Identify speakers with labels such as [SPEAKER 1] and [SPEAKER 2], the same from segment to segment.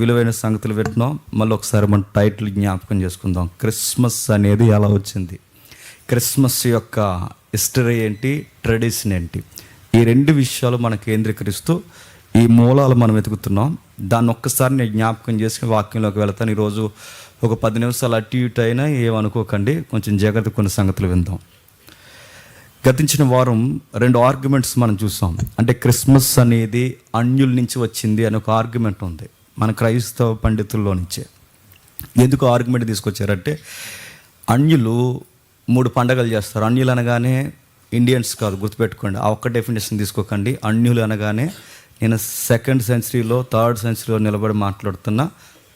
[SPEAKER 1] విలువైన సంగతులు వింటున్నాం. మళ్ళీ ఒకసారి మన టైటిల్ జ్ఞాపకం చేసుకుందాం. క్రిస్మస్ అనేది ఎలా వచ్చింది, క్రిస్మస్ యొక్క హిస్టరీ ఏంటి, ట్రెడిషన్ ఏంటి, ఈ రెండు విషయాలు మనం కేంద్రీకరిస్తూ ఈ మూలాలు మనం వెతుకుతున్నాం. దాన్ని ఒక్కసారి నేను జ్ఞాపకం చేసి వాక్యంలోకి వెళ్తాను. ఈరోజు ఒక 10 నిమిషాలు అటు ఇటు అయినా ఏమనుకోకండి, కొంచెం జాగ్రత్త కొన్ని సంగతులు విందాం. గతించిన వారం 2 ఆర్గ్యుమెంట్స్ మనం చూసాం. అంటే క్రిస్మస్ అనేది అన్యుల నుంచి వచ్చింది అని ఒక ఆర్గ్యుమెంట్ ఉంది మన క్రైస్తవ పండితుల్లో నుంచే. ఎందుకు ఆర్గ్యుమెంట్ తీసుకొచ్చారంటే, అన్యులు 3 పండగలు చేస్తారు. అన్యులు అనగానే ఇండియన్స్ కాదు, గుర్తుపెట్టుకోండి. ఆ ఒక్క డెఫినేషన్ తీసుకోకండి. అన్యులు అనగానే నేను 2nd సెంచరీలో 3rd సెంచరీలో నిలబడి మాట్లాడుతున్న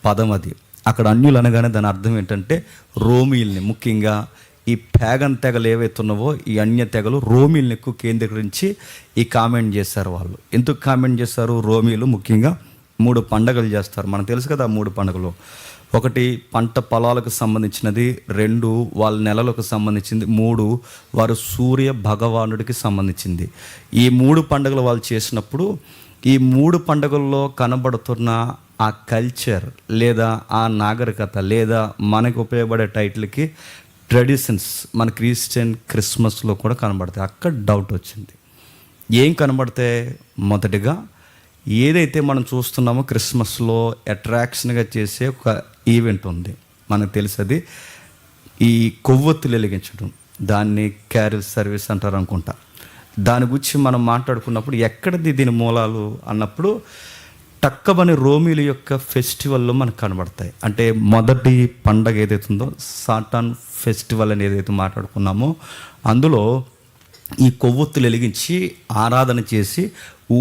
[SPEAKER 1] పదం అది. అక్కడ అన్యులు అనగానే దాని అర్థం ఏంటంటే రోమీల్ని, ముఖ్యంగా ఈ ప్యాగన్ తెగలు ఏవైతున్నావో ఈ అన్య తెగలు రోమీల్ని ఎక్కువ కేంద్రీకరించి ఈ కామెంట్ చేశారు. వాళ్ళు ఎందుకు కామెంట్ చేశారు? రోమీలు ముఖ్యంగా 3 పండగలు చేస్తారు. మనకు తెలుసు కదా 3 పండుగలు. 1 పంట పొలాలకు సంబంధించినది, 2 వాళ్ళ నెలలకు సంబంధించింది, 3 వారు సూర్య భగవానుడికి సంబంధించింది. ఈ 3 పండుగలు వాళ్ళు చేసినప్పుడు ఈ 3 పండుగల్లో కనబడుతున్న ఆ కల్చర్ లేదా ఆ నాగరికత లేదా మనకు ఉపయోగపడే టైటిల్కి ట్రెడిషన్స్ మన క్రిస్టియన్ క్రిస్మస్లో కూడా కనబడతాయి. అక్కడ డౌట్ వచ్చింది. ఏం కనబడతాయి? మొదటిగా ఏదైతే మనం చూస్తున్నామో క్రిస్మస్లో అట్రాక్షన్గా చేసే ఒక ఈవెంట్ ఉంది, మనకు తెలుసది ఈ కొవ్వొత్తులు వెలిగించడం. దాన్ని క్యారిల్ సర్వీస్ అంటారు అనుకుంటా. దాని గురించి మనం మాట్లాడుకున్నప్పుడు ఎక్కడిది దీని మూలాలు అన్నప్పుడు టక్కబని రోమీల యొక్క ఫెస్టివల్లో మనకు కనబడతాయి. అంటే మొదటి పండగ ఏదైతుందో సాటాన్ ఫెస్టివల్ అని ఏదైతే మాట్లాడుకున్నామో అందులో ఈ కొవ్వొత్తులు వెలిగించి ఆరాధన చేసి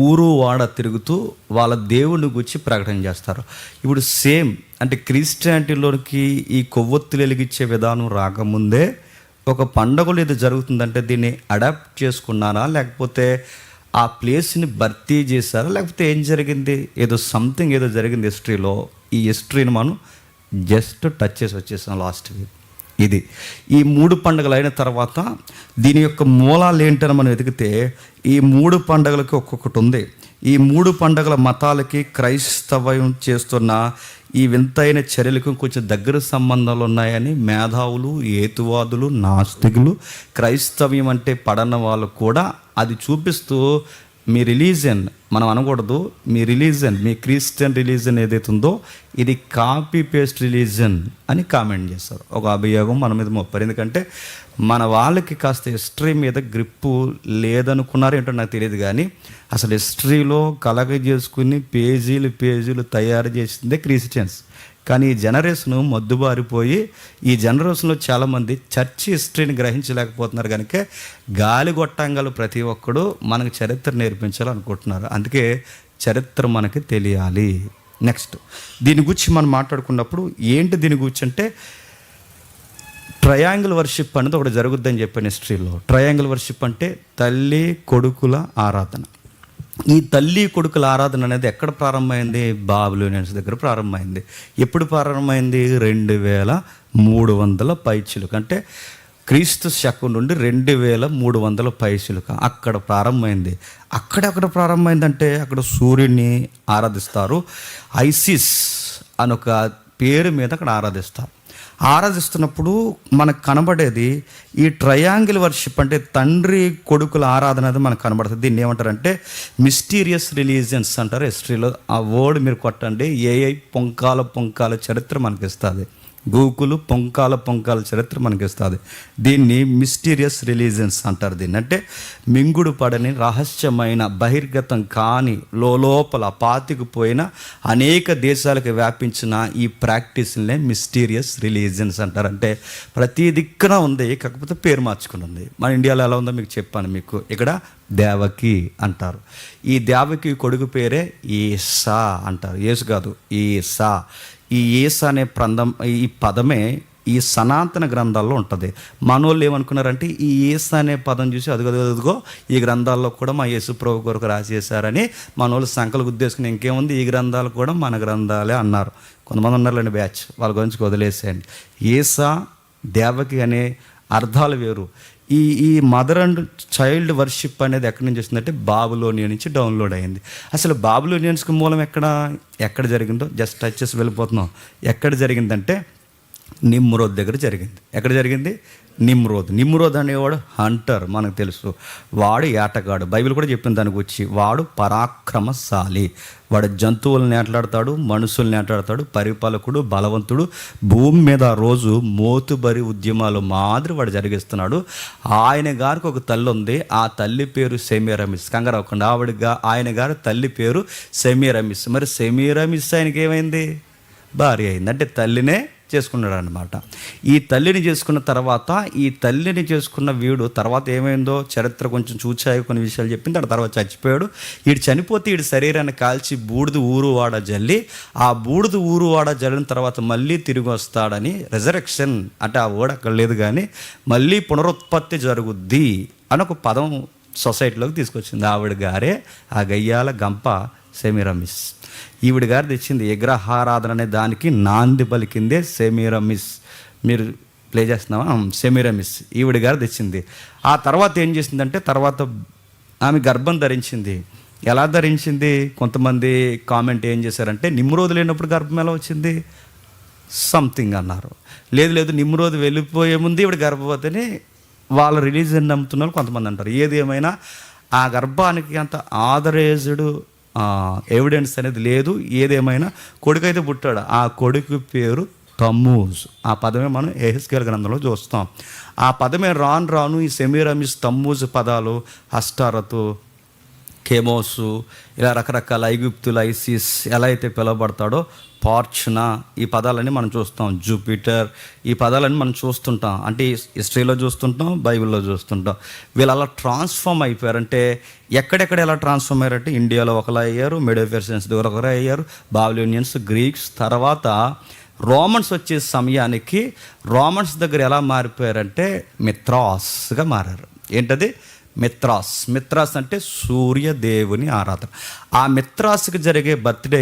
[SPEAKER 1] ఊరు వాడ తిరుగుతూ వాళ్ళ దేవుని గురించి ప్రకటన చేస్తారు. ఇప్పుడు సేమ్ అంటే క్రిస్టియానిటీలోనికి ఈ కొవ్వొత్తులు వెలిగించే విధానం రాకముందే ఒక పండగలు ఏదో జరుగుతుందంటే దీన్ని అడాప్ట్ చేసుకున్నారా, లేకపోతే ఆ ప్లేస్ని భర్తీ చేశారా, లేకపోతే ఏం జరిగింది? ఏదో సంథింగ్ ఏదో జరిగింది హిస్టరీలో. ఈ హిస్టరీని మనం జస్ట్ టచ్ చేసి వచ్చేసాం లాస్ట్ వీక్. ఇది ఈ 3 పండుగలు అయిన తర్వాత దీని యొక్క మూలాలు ఏంటని మనం వెతికితే ఈ 3 పండుగలకి ఒక్కొక్కటి ఉంది. ఈ 3 పండుగల మతాలకి క్రైస్తవం చేస్తున్న ఈ వింతైన చర్యలకు కొంచెం దగ్గర సంబంధాలు ఉన్నాయని మేధావులు, హేతువాదులు, నాస్తికులు, క్రైస్తవ్యం అంటే పడన వాళ్ళు కూడా అది చూపిస్తూ మీ రిలీజన్, మనం అనకూడదు మీ రిలీజన్, మీ క్రిస్టియన్ రిలీజన్ ఏదైతే ఉందో ఇది కాపీ పేస్ట్ రిలీజన్ అని కామెంట్ చేస్తారు. ఒక అభియోగం మన మీద మోపారు. ఎందుకంటే మన వాళ్ళకి కాస్త హిస్టరీ మీద గ్రిప్పు లేదనుకున్నారు ఏంటో నాకు తెలియదు, కానీ అసలు హిస్టరీలో కలగజేసుకుని పేజీలు తయారు చేసిందే క్రిస్టియన్స్. కానీ ఈ జనరేషన్ మొద్దుబారిపోయి ఈ జనరేషన్లో చాలామంది చర్చ్ హిస్టరీని గ్రహించలేకపోతున్నారు. కనుక గాలిగొట్టంగాలు ప్రతి ఒక్కడు మనకు చరిత్ర నేర్పించాలనుకుంటున్నారు. అందుకే చరిత్ర మనకి తెలియాలి. నెక్స్ట్ దీని గురించి మనం మాట్లాడుకున్నప్పుడు ఏంటి దీని గురించి అంటే, ట్రయాంగిల్ వర్షిప్ అనేది ఒకటి జరుగుద్దని చెప్పాను హిస్టరీలో. ట్రయాంగిల్ వర్షిప్ అంటే తల్లి కొడుకుల ఆరాధన. ఈ తల్లి కొడుకుల ఆరాధన అనేది ఎక్కడ ప్రారంభమైంది? బాబిలోనియన్స్ దగ్గర ప్రారంభమైంది. ఎప్పుడు ప్రారంభమైంది? 2300 పైచిలుక, అంటే క్రీస్తు శకం నుండి 2300 పైచిలుక అక్కడ ప్రారంభమైంది. అక్కడ ప్రారంభమైందంటే అక్కడ సూర్యుడిని ఆరాధిస్తారు. ఐసిస్ అనొక పేరు మీద అక్కడ ఆరాధిస్తున్నప్పుడు మనకు కనబడేది ఈ ట్రయాంగిల్ వర్షిప్. అంటే తండ్రి కొడుకుల ఆరాధన అనేది మనకు కనబడుతుంది. దీన్ని ఏమంటారంటే మిస్టీరియస్ రిలీజియన్స్ అంటారు హిస్టరీలో. ఆ వర్డ్ మీరు కొట్టండి, ఏఐ పొంకాల చరిత్ర మనకి ఇస్తుంది. గూగుల్ పొంకాల చరిత్ర మనకి ఇస్తుంది. దీన్ని మిస్టీరియస్ రిలీజియన్స్ అంటారు. దీన్ని అంటే మింగుడు పడని రహస్యమైన బహిర్గతం కాని లోపల పాతికిపోయిన అనేక దేశాలకు వ్యాపించిన ఈ ప్రాక్టీస్నే మిస్టీరియస్ రిలీజియన్స్ అంటారు. అంటే ప్రతి దిక్కున ఉంది, కాకపోతే పేరు మార్చుకుని ఉంది. మన ఇండియాలో ఎలా ఉందో మీకు చెప్పాను. మీకు ఇక్కడ దేవకి అంటారు. ఈ దేవకి కొడుకు పేరే ఈసా అంటారు. యేసు కాదు, ఈసా. ఈ యేసు అనే ఈ పదమే ఈ సనాతన గ్రంథాల్లో ఉంటుంది. మనోళ్ళు ఏమనుకున్నారంటే ఈ యేసు అనే పదం చూసి అదిగో ఈ గ్రంథాల్లో కూడా మా యేసు ప్రభు కొరకు రాసేసారని మనోళ్ళు సంకలు గుద్దేసుకుని ఇంకేముంది ఈ గ్రంథాలు కూడా మన గ్రంథాలే అన్నారు. కొంతమంది ఉన్నారులేండి బ్యాచ్, వాళ్ళ గురించి వదిలేసేయండి. యేసా దేవకి అనే అర్థాలు వేరు. ఈ ఈ మదర్ అండ్ చైల్డ్ వర్షిప్ అనేది ఎక్కడి నుంచి వస్తుందంటే బాబులోనియా నుంచి డౌన్లోడ్ అయింది. అసలు బాబులోనియన్స్కి మూలం ఎక్కడ జరిగిందో జస్ట్ టచ్ చేసి వెళ్ళిపోతున్నాం. ఎక్కడ జరిగిందంటే నిమ్రోద్ దగ్గర జరిగింది. ఎక్కడ జరిగింది? నిమ్రోద్ అనేవాడు హంటర్, మనకు తెలుసు. వాడు ఏటగాడు. బైబిల్ కూడా చెప్పింది దానికి వచ్చి, వాడు పరాక్రమశాలి. వాడు జంతువులను ఏట్లాడతాడు, మనుషుల్ని ఏట్లాడతాడు, పరిపాలకుడు, బలవంతుడు. భూమి మీద ఆ రోజు మోతుబరి ఉద్యమాలు మాదిరి వాడు జరిగిస్తున్నాడు. ఆయన గారికి ఒక తల్లి ఉంది. ఆ తల్లి పేరు సెమీరమిస్. కంగారు అవ్వకుండా, ఆయన గారి తల్లి పేరు సెమీరమిస్. మరి సెమీరమిస్ ఆయనకి ఏమైంది? భార్య అయింది. అంటే తల్లినే చేసుకున్నాడు అనమాట. ఈ తల్లిని చేసుకున్న వీడు తర్వాత ఏమైందో చరిత్ర కొంచెం చూచాయి, కొన్ని విషయాలు చెప్పింది. ఆ తర్వాత చచ్చిపోయాడు. వీడు చనిపోతే వీడి శరీరాన్ని కాల్చి బూడిద ఊరువాడ జల్లి, ఆ బూడిద ఊరువాడ జల్లిన తర్వాత మళ్ళీ తిరిగి వస్తాడని, రెజరెక్షన్ అంటే ఆ వర్డ్ అక్కడ లేదు కానీ మళ్ళీ పునరుత్పత్తి జరుగుద్ది అని ఒక పదం సొసైటీలోకి తీసుకొచ్చింది. ఆవిడ గారే ఆ గయ్యాల గంప సెమీరమిస్. ఈవిడ గారు తెచ్చింది విగ్రహారాధన అనే దానికి నాంది పలికిందే సెమీరమిస్. మీరు ప్లే చేస్తున్నావా? సెమీరమిస్ ఈవిడ గారు తెచ్చింది. ఆ తర్వాత ఏం చేసిందంటే, తర్వాత ఆమె గర్భం ధరించింది. ఎలా ధరించింది? కొంతమంది కామెంట్ ఏం చేశారంటే, నిమ్రోదు లేనప్పుడు గర్భం ఎలా వచ్చింది సంథింగ్ అన్నారు. లేదు నిమ్రోదు వెళ్ళిపోయే ముందు ఈవిడ గర్భవతిని వాళ్ళ రిలీజియన్ నమ్ముతున్న వాళ్ళు కొంతమంది అంటారు. ఏది ఏమైనా ఆ గర్భానికి అంత ఆథరైజ్డ్ ఎవిడెన్స్ అనేది లేదు. ఏదేమైనా కొడుకైతే పుట్టాడు. ఆ కొడుకు పేరు తమ్మూజ్. ఆ పదమే మనం యెహెజ్కేలు గ్రంథంలో చూస్తాం. ఆ పదమే రాను ఈ సెమీరమిస్, తమ్మూజ్ పదాలు హస్టారతు, కెమోసు, ఇలా రకరకాల ఐగుప్తులు, ఐసిస్ ఎలా అయితే పిలువబడతాడో, పార్చునా, ఈ పదాలన్నీ మనం చూస్తాం. జూపిటర్, ఈ పదాలన్నీ మనం చూస్తుంటాం. అంటే హిస్టరీలో చూస్తుంటాం, బైబిల్లో చూస్తుంటాం. వీళ్ళు అలా ట్రాన్స్ఫార్మ్ అయిపోయారంటే ఎక్కడెక్కడ ఎలా ట్రాన్స్ఫార్మ్ అయ్యారంటే, ఇండియాలో ఒకలా అయ్యారు, మిడోపెర్షియన్స్ దగ్గర ఒకరే అయ్యారు, బాబిలోనియన్స్, గ్రీక్స్. తర్వాత రోమన్స్ వచ్చే సమయానికి రోమన్స్ దగ్గర ఎలా మారిపోయారంటే మిత్రాస్గా మారారు. ఏంటది? మిత్రాస్ అంటే సూర్యదేవుని ఆరాధన. ఆ మిత్రాస్కి జరిగే బర్త్డే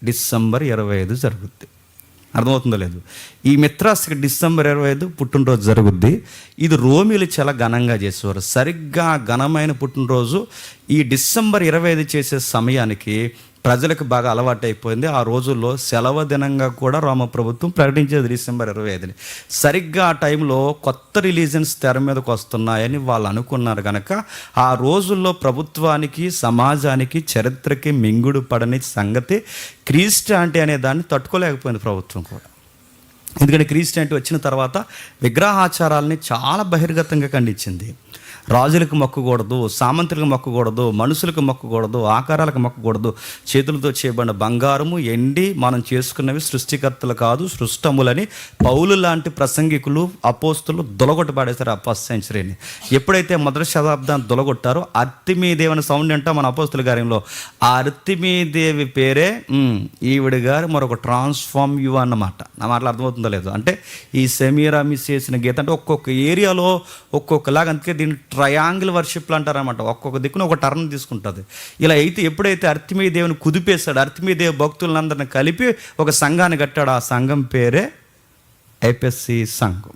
[SPEAKER 1] డిసెంబర్ 25 జరుగుద్ది. అర్థమవుతుందో లేదు? ఈ మిత్రాస్కి డిసెంబర్ 25 పుట్టినరోజు జరుగుద్ది. ఇది రోమిలు చాలా ఘనంగా చేసేవారు. సరిగ్గా ఘనమైన పుట్టినరోజు ఈ డిసెంబర్ 25 చేసే సమయానికి ప్రజలకు బాగా అలవాటు అయిపోయింది. ఆ రోజుల్లో సెలవు దినంగా కూడా రోమ ప్రభుత్వం ప్రకటించేది డిసెంబర్ 25ని. సరిగ్గా ఆ టైంలో కొత్త రిలీజన్స్ తెర మీదకి వస్తున్నాయని వాళ్ళు అనుకున్నారు కనుక ఆ రోజుల్లో ప్రభుత్వానికి, సమాజానికి, చరిత్రకి మింగుడు పడని సంగతి క్రిస్టియానిటీ అనే దాన్ని తట్టుకోలేకపోయింది ప్రభుత్వం కూడా. ఎందుకంటే క్రిస్టియానిటీ వచ్చిన తర్వాత విగ్రహాచారాలని చాలా బహిర్గతంగా ఖండించింది. రాజులకు మొక్కకూడదు, సామంతులకు మొక్కకూడదు, మనుషులకు మొక్కకూడదు, ఆకారాలకు మొక్కకూడదు, చేతులతో చేయబడిన బంగారము, ఎండి మనం చేసుకున్నవి సృష్టికర్తలు కాదు సృష్టములని పౌలు లాంటి ప్రసంగికులు, అపోస్తులు దొలగొట్టబడేశారు ఆ ఫస్ట్ సెంచరీని. ఎప్పుడైతే మొదటి శతాబ్దాన్ని దొలగొట్టారో అర్తిమీదేవి అనే సౌండ్ అంటాం మన అపోస్తుల కార్యంలో. ఆ అర్తిమీదేవి పేరే ఈవిడ గారు మరొక ట్రాన్స్ఫార్మ్ యు అన్నమాట. నా మాటలు అర్థమవుతుందో లేదు? అంటే ఈ సెమీరామిస్ చేసిన గీత అంటే ఒక్కొక్క ఏరియాలో ఒక్కొక్కలాగా, అందుకే దీన్ని ట్రయాంగిల్ వర్షిప్లు అంటారనమాట. ఒక్కొక్క దిక్కున ఒక టర్న్ తీసుకుంటుంది. ఇలా అయితే ఎప్పుడైతే అర్తిమీ దేవుని కుదిపేశాడు, అర్తిమీ దేవి భక్తులందరిని కలిపి ఒక సంఘాన్ని కట్టాడు. ఆ సంఘం పేరే ఎఫెసీ సంఘం.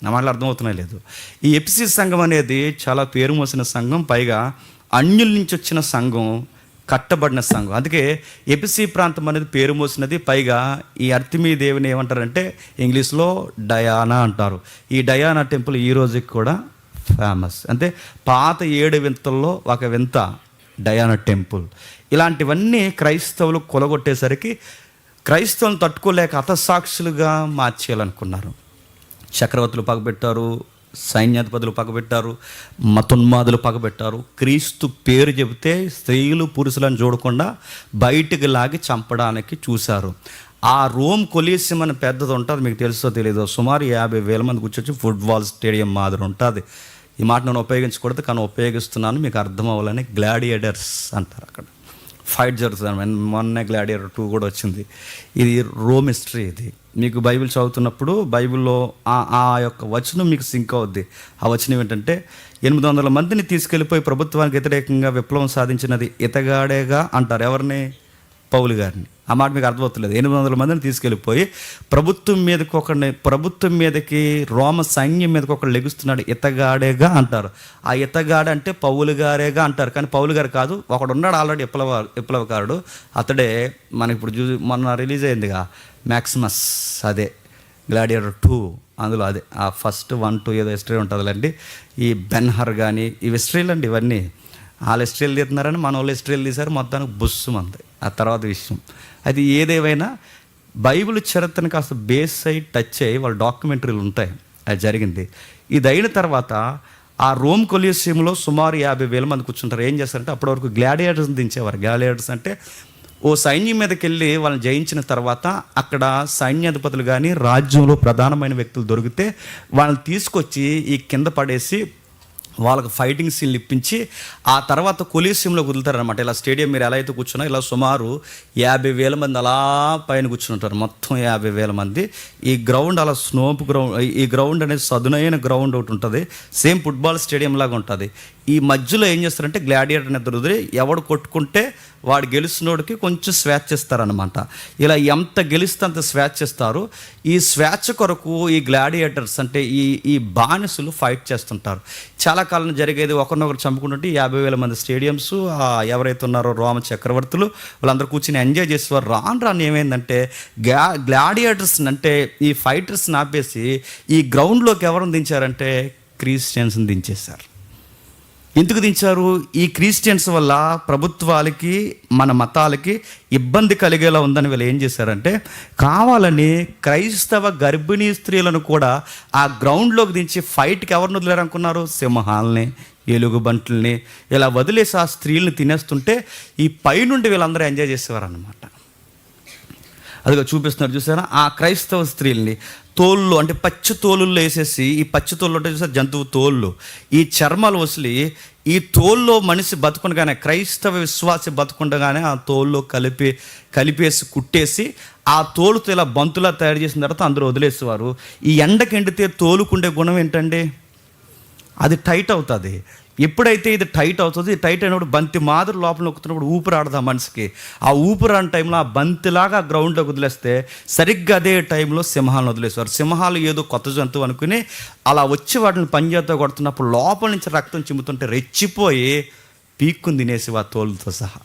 [SPEAKER 1] నా మాటలు అర్థమవుతున్నాయి లేదు? ఈ ఎఫెసీ సంఘం అనేది చాలా పేరు మోసిన సంఘం, పైగా అన్యుల నుంచి వచ్చిన సంఘం, కట్టబడిన సంఘం. అందుకే ఎఫెసీ ప్రాంతం అనేది పేరు మోసినది. పైగా ఈ అర్తిమీ దేవిని ఏమంటారంటే ఇంగ్లీష్లో డయానా అంటారు. ఈ డయానా టెంపుల్ ఈ రోజుకి కూడా ఫేమస్. అంటే పాత 7 వింతల్లో ఒక వింత డయానా టెంపుల్. ఇలాంటివన్నీ క్రైస్తవులు కొలగొట్టేసరికి క్రైస్తవులను తట్టుకోలేక హతసాక్షులుగా మార్చేయాలనుకున్నారు. చక్రవర్తులు పగబెట్టారు, సైన్యాధిపతులు పగబెట్టారు, మతోన్మాదులు పగబెట్టారు. క్రీస్తు పేరు చెబితే స్త్రీలు పురుషులను చూడకుండా బయటికి లాగి చంపడానికి చూశారు. ఆ రోమ్ కొలీసియం అని పెద్దది ఉంటుంది, మీకు తెలుసో తెలీదో, సుమారు 50,000 మంది కూర్చొచ్చి ఫుట్బాల్ స్టేడియం మాదిరి ఉంటుంది. ఈ మాట నేను ఉపయోగించకూడదు కానీ ఉపయోగిస్తున్నాను, మీకు అర్థం అవ్వాలని. గ్లాడియేటర్స్ అంటారు. అక్కడ ఫైట్ జరుగుతుంది. మొన్నే గ్లాడియేటర్ 2 కూడా వచ్చింది. ఇది రోమ్ హిస్టరీ. ఇది మీకు బైబిల్ చదువుతున్నప్పుడు బైబిల్లో ఆ యొక్క వచనం మీకు సింక్ అవుద్ది. ఆ వచనం ఏంటంటే 800 మందిని తీసుకెళ్ళిపోయి ప్రభుత్వానికి వ్యతిరేకంగా విప్లవం సాధించినది ఇతగాడేగా అంటారు. ఎవరిని? పౌలు గారిని. ఆ మాట మీకు అర్థమవుతలేదు. 800 మందిని తీసుకెళ్ళిపోయి ప్రభుత్వం మీదకి రోమ సైన్యం మీదకి ఒకడు లెగుస్తున్నాడు, ఇతగాడేగా అంటారు. ఆ ఇతగాడ అంటే పౌలు గారేగా అంటారు, కానీ పౌలు గారు కాదు. ఒకడు ఉన్నాడు ఆల్రెడీ విప్లవకారుడు. అతడే మనకి ఇప్పుడు మొన్న రిలీజ్ అయిందిగా మ్యాక్సిమస్, అదే గ్లాడియేటర్ 2, అందులో అదే ఆ ఫస్ట్ 1, 2 ఏదో హిస్టరీ ఉంటుందిలేండి. ఈ బెన్హర్ కానీ ఇవి హిస్టరీలు అండి. ఇవన్నీ వాళ్ళు హిస్టరీలు తీస్తున్నారని మన వాళ్ళు హిస్టరీలు తీశారు, మొత్తానికి బుస్సు మంది ఆ తర్వాత విషయం. అది ఏదేమైనా బైబిల్ చరిత్రను కాస్త బేస్ అయ్యి టచ్ అయ్యి వాళ్ళ డాక్యుమెంటరీలు ఉంటాయి. అది జరిగింది. ఇది అయిన తర్వాత ఆ రోమ్ కొలీసియంలో సుమారు 50,000 మంది కూర్చుంటారు. ఏం చేస్తారంటే అప్పటి వరకు గ్లాడియేటర్స్ని దించేవారు. గ్లాడియేటర్స్ అంటే ఓ సైన్యం మీదకి వెళ్ళి వాళ్ళని జయించిన తర్వాత అక్కడ సైన్యాధిపతులు కానీ రాజ్యంలో ప్రధానమైన వ్యక్తులు దొరికితే వాళ్ళని తీసుకొచ్చి ఈ కింద పడేసి వాళ్ళకి ఫైటింగ్ సీన్లు ఇప్పించి ఆ తర్వాత కొలీసియంలో వదులుతారనమాట. ఇలా స్టేడియం మీరు ఎలా అయితే కూర్చున్నా ఇలా సుమారు 50,000 మంది అలా పైన కూర్చుంటారు. మొత్తం 50,000 మంది. ఈ గ్రౌండ్ అలా స్నోప్ గ్రౌండ్, ఈ గ్రౌండ్ అనేది సదునైన గ్రౌండ్ ఒకటి ఉంటుంది, సేమ్ ఫుట్బాల్ స్టేడియం లాగా ఉంటుంది. ఈ మధ్యలో ఏం చేస్తారంటే గ్లాడియేటర్ నిద్ర ఎవడు కొట్టుకుంటే వాడు గెలిచినోడికి కొంచెం స్వేచ్ఛ ఇస్తారనమాట. ఇలా ఎంత గెలిస్తే అంత స్వేచ్ఛ ఇస్తారు. ఈ స్వేచ్ఛ కొరకు ఈ గ్లాడియేటర్స్ అంటే ఈ బానిసలు ఫైట్ చేస్తుంటారు. చాలా కాలం జరిగేది, ఒకరినొకరు చంపుకుంటుంటే 50,000 మంది స్టేడియంస్ ఎవరైతే ఉన్నారో రోమ చక్రవర్తులు వాళ్ళందరూ కూర్చొని ఎంజాయ్ చేసేవారు. రాను ఏమైందంటే గ్లాడియేటర్స్ అంటే ఈ ఫైటర్స్ని ఆపేసి ఈ గ్రౌండ్లోకి ఎవరిని దించారంటే క్రిస్టియన్స్ని దించేశారు. ఎందుకు దించారు? ఈ క్రిస్టియన్స్ వల్ల ప్రభుత్వాలకి మన మతాలకి ఇబ్బంది కలిగేలా ఉందని వీళ్ళు ఏం చేశారంటే కావాలని క్రైస్తవ గర్భిణీ స్త్రీలను కూడా ఆ గ్రౌండ్లోకి దించి ఫైట్కి ఎవరిని వదిలేరనుకున్నారు? సింహాలని, ఎలుగుబంట్లని ఇలా వదిలేసి ఆ స్త్రీలను తినేస్తుంటే ఈ పైనుండి వీళ్ళందరూ ఎంజాయ్ చేసేవారు అన్నమాట. అదిగా చూపిస్తున్నారు చూసారా, ఆ క్రైస్తవ స్త్రీల్ని తోళ్ళు అంటే పచ్చి తోలుల్లో వేసేసి, ఈ పచ్చి తోళ్ళు అంటే చూసారు జంతువు తోళ్ళు, ఈ చర్మాలు వసిలి ఈ తోల్లో మనిషి బతుకుండగానే, క్రైస్తవ విశ్వాసి బతుకుండగానే ఆ తోల్లో కలిపేసి కుట్టేసి ఆ తోలుతో ఇలా బంతులా తయారు చేసిన తర్వాత అందరూ వదిలేసేవారు. ఈ ఎండకి ఎండితే తోలుకుండే గుణం ఏంటండి? అది టైట్ అవుతుంది. ఎప్పుడైతే ఇది టైట్ అవుతుంది, టైట్ అయినప్పుడు బంతి మాదిరి లోపల నొక్కుతున్నప్పుడు ఊపిరాడదు ఆ మనిషికి. ఆ ఊపిరాని టైంలో ఆ బంతిలాగా గ్రౌండ్లోకి వదిలేస్తే సరిగ్గా అదే టైంలో సింహాలను వదిలేసేవారు. సింహాలు ఏదో కొత్త జంతువు అనుకుని అలా వచ్చి వాటిని పంజాతో కొడుతున్నప్పుడు లోపల నుంచి రక్తం చిమ్ముతుంటే రెచ్చిపోయి పీక్కుని తినేసి ఆ తోలుతో సహా.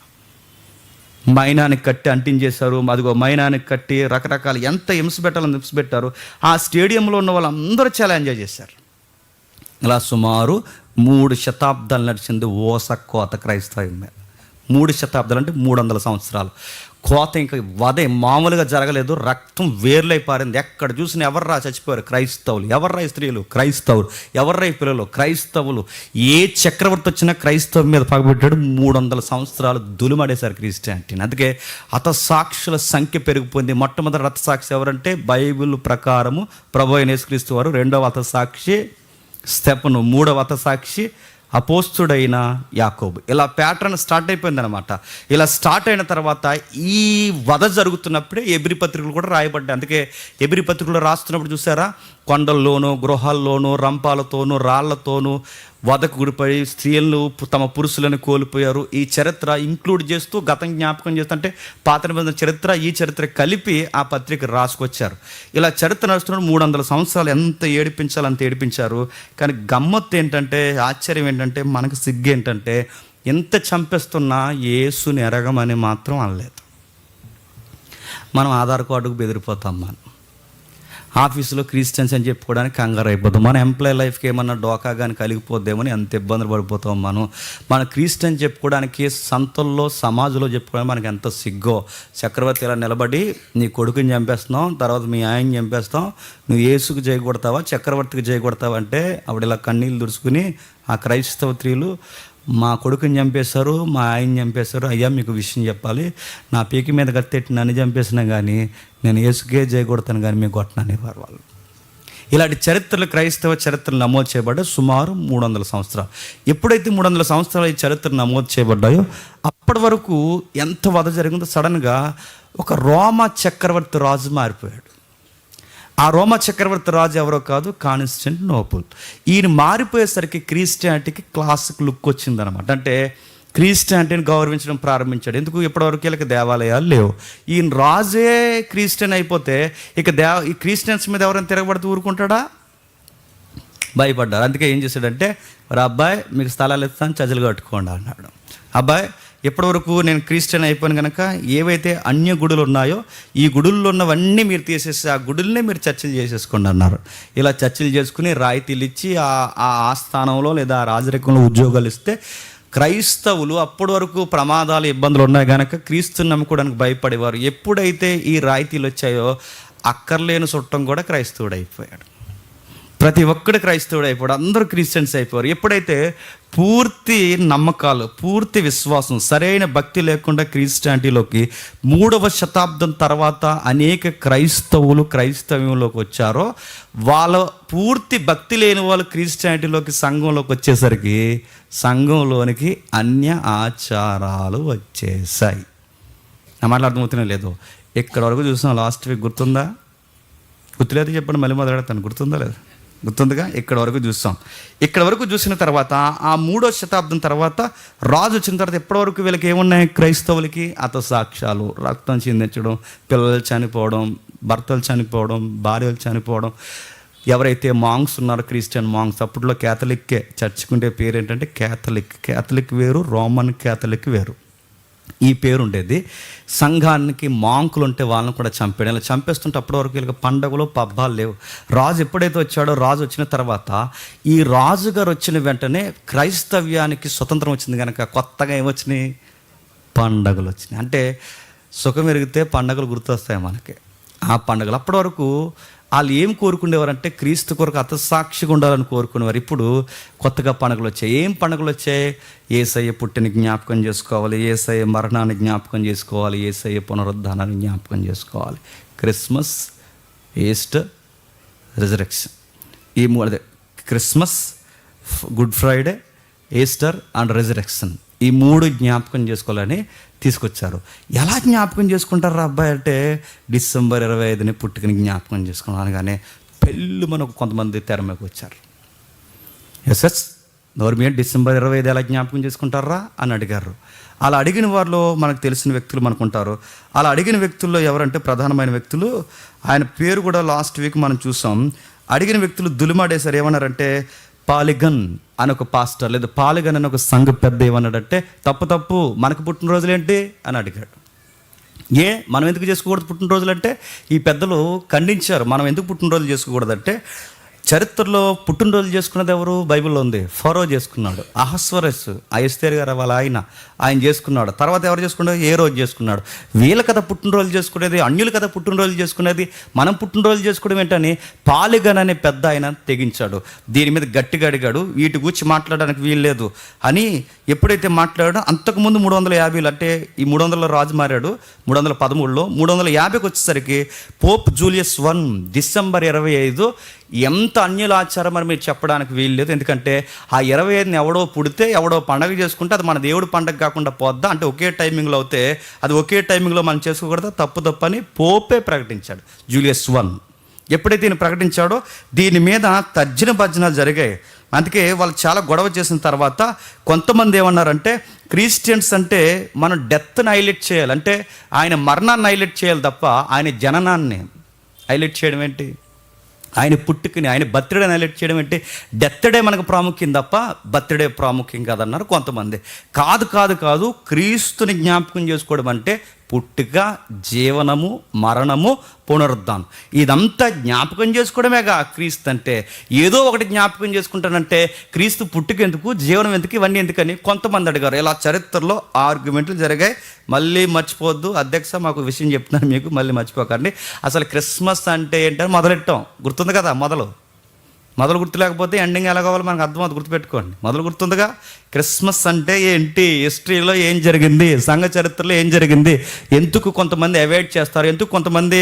[SPEAKER 1] మైనానికి కట్టి అంటించేశారు. అదిగో మైనానికి కట్టి రకరకాల ఎంత హింస పెట్టారు. ఆ స్టేడియంలో ఉన్న వాళ్ళందరూ చాలా ఎంజాయ్ చేశారు. ఇలా సుమారు 3 శతాబ్దాలు నడిచింది ఓస కోత క్రైస్తవం మీద. 3 శతాబ్దాలు అంటే 300 సంవత్సరాలు కోత. ఇంకా వదే మామూలుగా జరగలేదు. రక్తం వేర్లై పారింది. ఎక్కడ చూసినా ఎవర్రా చచ్చిపోయారు? క్రైస్తవులు. ఎవర్రా స్త్రీలు? క్రైస్తవులు. ఎవర్రా పిల్లలు? క్రైస్తవులు. ఏ చక్రవర్తి వచ్చినా క్రైస్తవం మీద పగబెట్టాడు. 300 సంవత్సరాలు దులుమడేశారు క్రిస్టియానిటీని. అందుకే హతసాక్షుల సంఖ్య పెరిగిపోయింది. మొట్టమొదటి హతసాక్షి ఎవరంటే బైబిల్ ప్రకారము ప్రభు అయిన యేసుక్రీస్తు వారు, రెండవ హతసాక్షి స్తెఫను, మూడవ హతసాక్షి అపోస్తుడైన యాకోబు. ఇలా ప్యాటర్న్ స్టార్ట్ అయిపోయిందనమాట. ఇలా స్టార్ట్ అయిన తర్వాత ఈ వధ జరుగుతున్నప్పుడే ఎబ్రీ పత్రికలు కూడా రాయబడ్డాయి. అందుకే ఎబ్రీ పత్రికలు రాస్తున్నప్పుడు చూసారా, కొండల్లోనూ గృహాల్లోనూ రంపాలతోనూ రాళ్లతోనూ వధకు గురిపడి స్త్రీలను తమ పురుషులను కోల్పోయారు. ఈ చరిత్ర ఇంక్లూడ్ చేస్తూ గతం జ్ఞాపకం చేస్తుంటే పాత నిబంధన చరిత్ర, ఈ చరిత్ర కలిపి ఆ పత్రిక రాసుకొచ్చారు. ఇలా చరిత్ర నడుస్తున్న 300 సంవత్సరాలు ఎంత ఏడిపించాలో అంత ఏడిపించారు. కానీ గమ్మత్తు ఏంటంటే, ఆశ్చర్యం ఏంటంటే, మనకు సిగ్గు ఏంటంటే, ఎంత చంపేస్తున్నా యేసుని ఎరగమని మాత్రం అనలేదు. మనం ఆధార్ కార్డుకు బెదిరిపోతాం. మనం ఆఫీసులో క్రిస్టియన్స్ అని చెప్పుకోవడానికి కంగారు అయిపోతాం. మన ఎంప్లాయీ లైఫ్కి ఏమన్నా డోకా కానీ కలిగిపోద్దేమని ఎంత ఇబ్బందులు పడిపోతాం. మన క్రిస్టియన్ చెప్పుకోవడానికి సంతల్లో సమాజంలో చెప్పుకోవడానికి మనకి ఎంత సిగ్గో. చక్రవర్తి ఇలా నిలబడి నీ కొడుకుని చంపేస్తున్నావు, తర్వాత మీ ఆయన్ని చంపేస్తాం, నువ్వు యేసుకు చేయకూడతావా చక్రవర్తికి చేయకూడతావా అంటే ఆవిడ ఇలా కన్నీళ్ళు దుడుచుకుని ఆ క్రైస్తవ స్త్రీలు, మా కొడుకుని చంపేశారు, మా ఆయన్ని చంపేశారు, అయ్యా మీకు విషయం చెప్పాలి, నా పీకి మీద కత్తెట్టి నన్ను చంపేసినా కానీ నేను యేసుకే చేయకూడతాను కానీ మీకు కొట్టననేవారు వాళ్ళు. ఇలాంటి చరిత్రలు, క్రైస్తవ చరిత్రలు నమోదు చేయబడ్డాయి సుమారు 300 సంవత్సరాలు. ఎప్పుడైతే 300 సంవత్సరాలు ఈ చరిత్రలు నమోదు చేయబడ్డాయో అప్పటి వరకు ఎంత వధ జరిగిందో సడన్గా ఒక రోమా చక్రవర్తి రాజు మారిపోయాడు. ఆ రోమా చక్రవర్తి రాజు ఎవరో కాదు, కాన్స్టాంటినోపుల్. ఈయన మారిపోయేసరికి క్రిస్టియానిటీకి క్లాసిక్ లుక్ వచ్చిందనమాట. అంటే క్రిస్టియానిటీని గౌరవించడం ప్రారంభించాడు. ఎందుకు? ఇప్పటివరకు వీళ్ళకి దేవాలయాలు లేవు. ఈయన రాజే క్రిస్టియన్ అయిపోతే ఇక ఈ క్రిస్టియన్స్ మీద ఎవరైనా తిరగబడితే ఊరుకుంటాడా? భయపడ్డారు. అందుకే ఏం చేశాడంటే, మరి అబ్బాయి మీకు స్థలాలు ఇస్తాను, చర్చలు కట్టుకోండి అన్నాడు. అబ్బాయి ఎప్పటివరకు నేను క్రిస్టియన్ అయిపోయాను కనుక ఏవైతే అన్య గుడులు ఉన్నాయో ఈ గుడుల్లో ఉన్నవన్నీ మీరు తీసేసి ఆ గుడుల్నే మీరు చర్చలు చేసేసుకోండి అన్నారు. ఇలా చర్చలు చేసుకుని రాయితీలు ఇచ్చి ఆ స్థానంలో లేదా ఆ రాజరికంలో ఉద్యోగాలు ఇస్తే క్రైస్తవులు అప్పటి వరకు ప్రమాదాలు ఇబ్బందులు ఉన్నాయి కనుక క్రీస్తుని నమ్ముకోవడానికి భయపడేవారు. ఎప్పుడైతే ఈ రాయితీలు వచ్చాయో అక్కర్లేని చుట్టం కూడా క్రైస్తవుడు అయిపోయాడు. ప్రతి ఒక్కడు క్రైస్తవుడు అయిపోయాడు. అందరూ క్రిస్టియన్స్ అయిపోయారు. ఎప్పుడైతే పూర్తి నమ్మకాలు, పూర్తి విశ్వాసం, సరైన భక్తి లేకుండా క్రిస్టియానిటీలోకి 3వ శతాబ్దం తర్వాత అనేక క్రైస్తవులు క్రైస్తవ్యంలోకి వచ్చారో, వాళ్ళ పూర్తి భక్తి లేని వాళ్ళు క్రిస్టియానిటీలోకి సంఘంలోకి వచ్చేసరికి సంఘంలోనికి అన్య ఆచారాలు వచ్చేసాయి. నా మాటలు అర్థమవుతూనే లేదు. ఇక్కడ వరకు చూసాం. లాస్ట్ వీక్ గుర్తుందా? గుర్తులేదు చెప్పండి, మళ్ళీ మొదలెడతాను. గుర్తుందా లేదు? గుర్తుందిగా? ఇక్కడ వరకు చూస్తాం. ఇక్కడ వరకు చూసిన తర్వాత ఆ 3వ శతాబ్దం తర్వాత రాజు వచ్చిన తర్వాత ఎప్పటి వరకు వీళ్ళకి ఏమున్నాయి? క్రైస్తవులకి హతసాక్ష్యాలు, రక్తం చిందించడం, పిల్లలు చనిపోవడం, భర్తలు చనిపోవడం, భార్యలు చనిపోవడం. ఎవరైతే మాంగ్స్ ఉన్నారో క్రిస్టియన్ మాంగ్స్, అప్పట్లో క్యాథలిక్కే చర్చుకుంటే పేరు ఏంటంటే క్యాథలిక్ వేరు, రోమన్ క్యాథలిక్ వేరు. ఈ పేరు ఉండేది. సంఘానికి మాంకులు ఉంటే వాళ్ళని కూడా చంపేయడం. ఇలా చంపేస్తుంటే అప్పటి వరకు వీళ్ళకి పండుగలు పబ్బాలు లేవు. రాజు ఎప్పుడైతే వచ్చాడో, రాజు వచ్చిన తర్వాత ఈ రాజుగారు వచ్చిన వెంటనే క్రైస్తవ్యానికి స్వతంత్రం వచ్చింది కనుక కొత్తగా ఏమొచ్చినాయి? పండగలు వచ్చినాయి. అంటే సుఖం ఎరిగితే పండగలు గుర్తొస్తాయి మనకి. ఆ పండగలు అప్పటి వరకు వాళ్ళు ఏం కోరుకునేవారంటే క్రీస్తు కొరకు హతసాక్షిగా ఉండాలని కోరుకునేవారు. ఇప్పుడు కొత్తగా పండుగలు వచ్చాయి. ఏం పండుగలు వచ్చాయి? యేసయ్య పుట్టిన జ్ఞాపకం చేసుకోవాలి, యేసయ్య మరణాన్ని జ్ఞాపకం చేసుకోవాలి, యేసయ్య పునరుద్ధానాన్ని జ్ఞాపకం చేసుకోవాలి. Christmas, Easter, resurrection. ఈ మూడు, Christmas, good Friday, Easter and resurrection, ఈ 3 జ్ఞాపకం చేసుకోవాలని తీసుకొచ్చారు. ఎలా జ్ఞాపకం చేసుకుంటారు అబ్బాయి అంటే, డిసెంబర్ 25ని పుట్టుకని జ్ఞాపకం చేసుకున్నాను అనగానే పెళ్ళి మనకు కొంతమంది తెర మీదకి వచ్చారు. ఎస్ నోర్మియా డిసెంబర్ 25 ఎలా జ్ఞాపకం చేసుకుంటారా అని అడిగారు. అలా అడిగిన వారిలో మనకు తెలిసిన వ్యక్తులు మనకుంటారు. అలా అడిగిన వ్యక్తుల్లో ఎవరంటే ప్రధానమైన వ్యక్తులు, ఆయన పేరు కూడా లాస్ట్ వీక్ మనం చూసాం. అడిగిన వ్యక్తులు దులిమాడేశారు. ఏమన్నారంటే, పాలిగన్ అని ఒక పాస్టర్ లేదా పాలిగన్ అని ఒక సంఘ పెద్ద ఏమన్నాడంటే, తప్పు మనకు పుట్టినరోజులు ఏంటి అని అడిగాడు. మనం ఎందుకు చేసుకోకూడదు పుట్టినరోజులు అంటే, ఈ పెద్దలు ఖండించారు. మనం ఎందుకు పుట్టినరోజులు చేసుకోకూడదంటే, చరిత్రలో పుట్టినరోజులు చేసుకున్నది ఎవరు? బైబిల్లో ఉంది. ఫరో చేసుకున్నాడు. అహస్వరస్, ఎస్తేరు గారు వాళ్ళ ఆయన చేసుకున్నాడు. తర్వాత ఎవరు చేసుకున్నాడు? ఏ రోజు చేసుకున్నాడు. వీళ్ళ కథ పుట్టినరోజులు చేసుకునేది, అన్యుల కథ పుట్టినరోజులు చేసుకునేది, మనం పుట్టినరోజులు చేసుకోవడం ఏంటని పాలిగన్ అనే పెద్ద ఆయన తెగించాడు. దీని మీద గట్టిగా అడిగాడు. వీటి గురించి మాట్లాడడానికి వీలు లేదు అని ఎప్పుడైతే మాట్లాడాడో, అంతకుముందు 350 అంటే ఈ 300లో రాజు మారాడు. 313లో 350కి వచ్చేసరికి పోప్ జూలియస్ I డిసెంబర్ 25 ఎంత అన్యుల ఆచారం అని మీరు చెప్పడానికి వీలు లేదు. ఎందుకంటే ఆ 25ని ఎవడో పుడితే ఎవడో పండగ చేసుకుంటే అది మన దేవుడు పండగ కాకుండా పోద్దా? అంటే ఒకే టైమింగ్లో అవుతే అది ఒకే టైమింగ్లో మనం చేసుకోకూడదా? తప్పు అని పోపే ప్రకటించాడు జూలియస్ I. ఎప్పుడైతే ఈయన ప్రకటించాడో దీని మీద తర్జన భర్జనాలు జరిగాయి. అందుకే వాళ్ళు చాలా గొడవ చేసిన తర్వాత కొంతమంది ఏమన్నారంటే, క్రిస్టియన్స్ అంటే మనం డెత్ని హైలైట్ చేయాలి, అంటే ఆయన మరణాన్ని హైలైట్ చేయాలి తప్ప ఆయన జననాన్ని హైలైట్ చేయడం ఏంటి? ఆయన పుట్టుకుని ఆయన బర్త్డే హైలైట్ చేయడం ఏంటి? డెత్డే మనకు ప్రాముఖ్యం తప్ప బర్త్డే ప్రాముఖ్యం కాదన్నారు కొంతమంది. కాదు, క్రీస్తుని జ్ఞాపకం చేసుకోవడం అంటే పుట్టుక, జీవనము, మరణము, పునరుద్ధానం, ఇదంతా జ్ఞాపకం చేసుకోవడమేగా క్రీస్తు అంటే. ఏదో ఒకటి జ్ఞాపకం చేసుకుంటానంటే క్రీస్తు పుట్టుక ఎందుకు, జీవనం ఎందుకు, ఇవన్నీ ఎందుకని కొంతమంది అడిగారు. ఇలా చరిత్రలో ఆర్గ్యుమెంట్లు జరిగాయి. మళ్ళీ మర్చిపోవద్దు అధ్యక్ష, మాకు విషయం చెప్తున్నాను మీకు, మళ్ళీ మర్చిపోకండి. అసలు క్రిస్మస్ అంటే ఏంటని మొదలెట్టాం. గుర్తుంది కదా? మొదలు గుర్తు లేకపోతే ఎండింగ్ ఎలా కావాలో మనకు అర్థమవుతుంది. గుర్తుపెట్టుకోండి. మొదలు గుర్తుందిగా. క్రిస్మస్ అంటే ఏంటి, హిస్టరీలో ఏం జరిగింది, సంఘ చరిత్రలో ఏం జరిగింది, ఎందుకు కొంతమంది అవాయిడ్ చేస్తారు, ఎందుకు కొంతమంది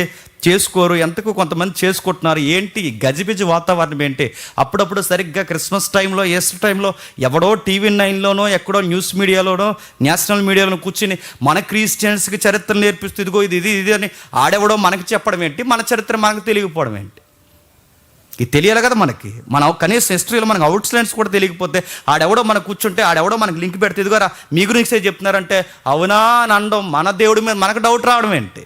[SPEAKER 1] చేసుకోరు, ఎందుకు కొంతమంది చేసుకుంటున్నారు, ఏంటి గజిబిజి వాతావరణం ఏంటి. అప్పుడప్పుడు సరిగ్గా క్రిస్మస్ టైంలో, ఈస్టర్ టైంలో ఎవడో టీవీ 9లోనో ఎక్కడో న్యూస్ మీడియాలోనో నేషనల్ మీడియాలోనో కూర్చుని మన క్రిస్టియన్స్కి చరిత్ర నేర్పిస్తూ ఇదిగో ఇది అని ఆడెవడో మనకి చెప్పడం ఏంటి, మన చరిత్ర మనకు తెలియకపోవడం ఏంటి. ఇది తెలియాలి కదా మనకి. మన కనీసం హిస్టరీలో మనకు అవుట్లైన్స్ కూడా తెలియకపోతే ఆడెవడో మనకు కూర్చుంటే ఆడెవడో మనకు లింక్ పెడితే ఇదిగోరా మీ గురించే చెప్తున్నారంటే అవునా అని అనడం, మన దేవుడి మీద మనకు డౌట్ రావడం ఏంటి?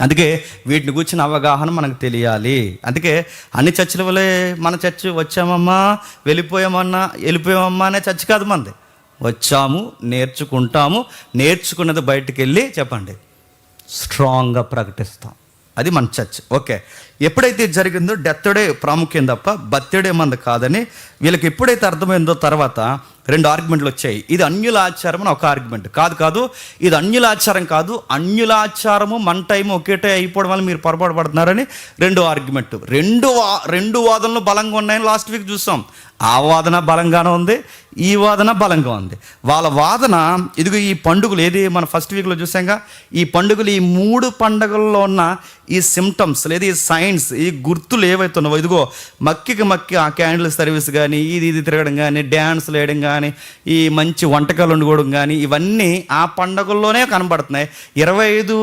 [SPEAKER 1] అందుకే వీటిని కూర్చున్న అవగాహన మనకు తెలియాలి. అందుకే అన్ని చర్చిల వల్లే మన చర్చ్ వచ్చామమ్మా వెళ్ళిపోయామమ్మా అనే చర్చ్ కాదు మనది. వచ్చాము, నేర్చుకుంటాము, నేర్చుకున్నది బయటికి వెళ్ళి చెప్పండి స్ట్రాంగ్గా ప్రకటిస్తాం. అది మన చర్చ్. ఓకే, ఎప్పుడైతే జరిగిందో డెత్ డే ప్రాముఖ్యం తప్ప బర్త్డే మంది కాదని వీళ్ళకి ఎప్పుడైతే అర్థమైందో తర్వాత 2 ఆర్గ్యుమెంట్లు వచ్చాయి. ఇది అన్యుల ఆచారం అని ఒక ఆర్గ్యుమెంట్. కాదు ఇది అన్యుల ఆచారం కాదు, అన్యుల ఆచారము మన టైం ఒకేటే అయిపోవడం వల్ల మీరు పొరపాటు పడుతున్నారని 2 ఆర్గ్యుమెంట్. రెండు వాదనలు బలంగా ఉన్నాయని లాస్ట్ వీక్ చూసాం. ఆ వాదన బలంగానే ఉంది, ఈ వాదన బలంగా ఉంది. వాళ్ళ వాదన ఇదిగో ఈ పండుగలు ఏది మన ఫస్ట్ వీక్లో చూసాంగా, ఈ పండుగలు ఈ 3 పండుగల్లో ఉన్న ఈ సిమ్టమ్స్ లేదా ఈ సైన్స్, ఈ గుర్తులు ఏవైతే ఉన్నావో ఇదిగో మక్కి ఆ క్యాండిల్ సర్వీస్ కానీ ఇది తిరగడం కానీ డ్యాన్స్లు వేయడం కానీ ఈ మంచి వంటకాలు వండుకోవడం కానీ ఇవన్నీ ఆ పండుగల్లోనే కనబడుతున్నాయి. 25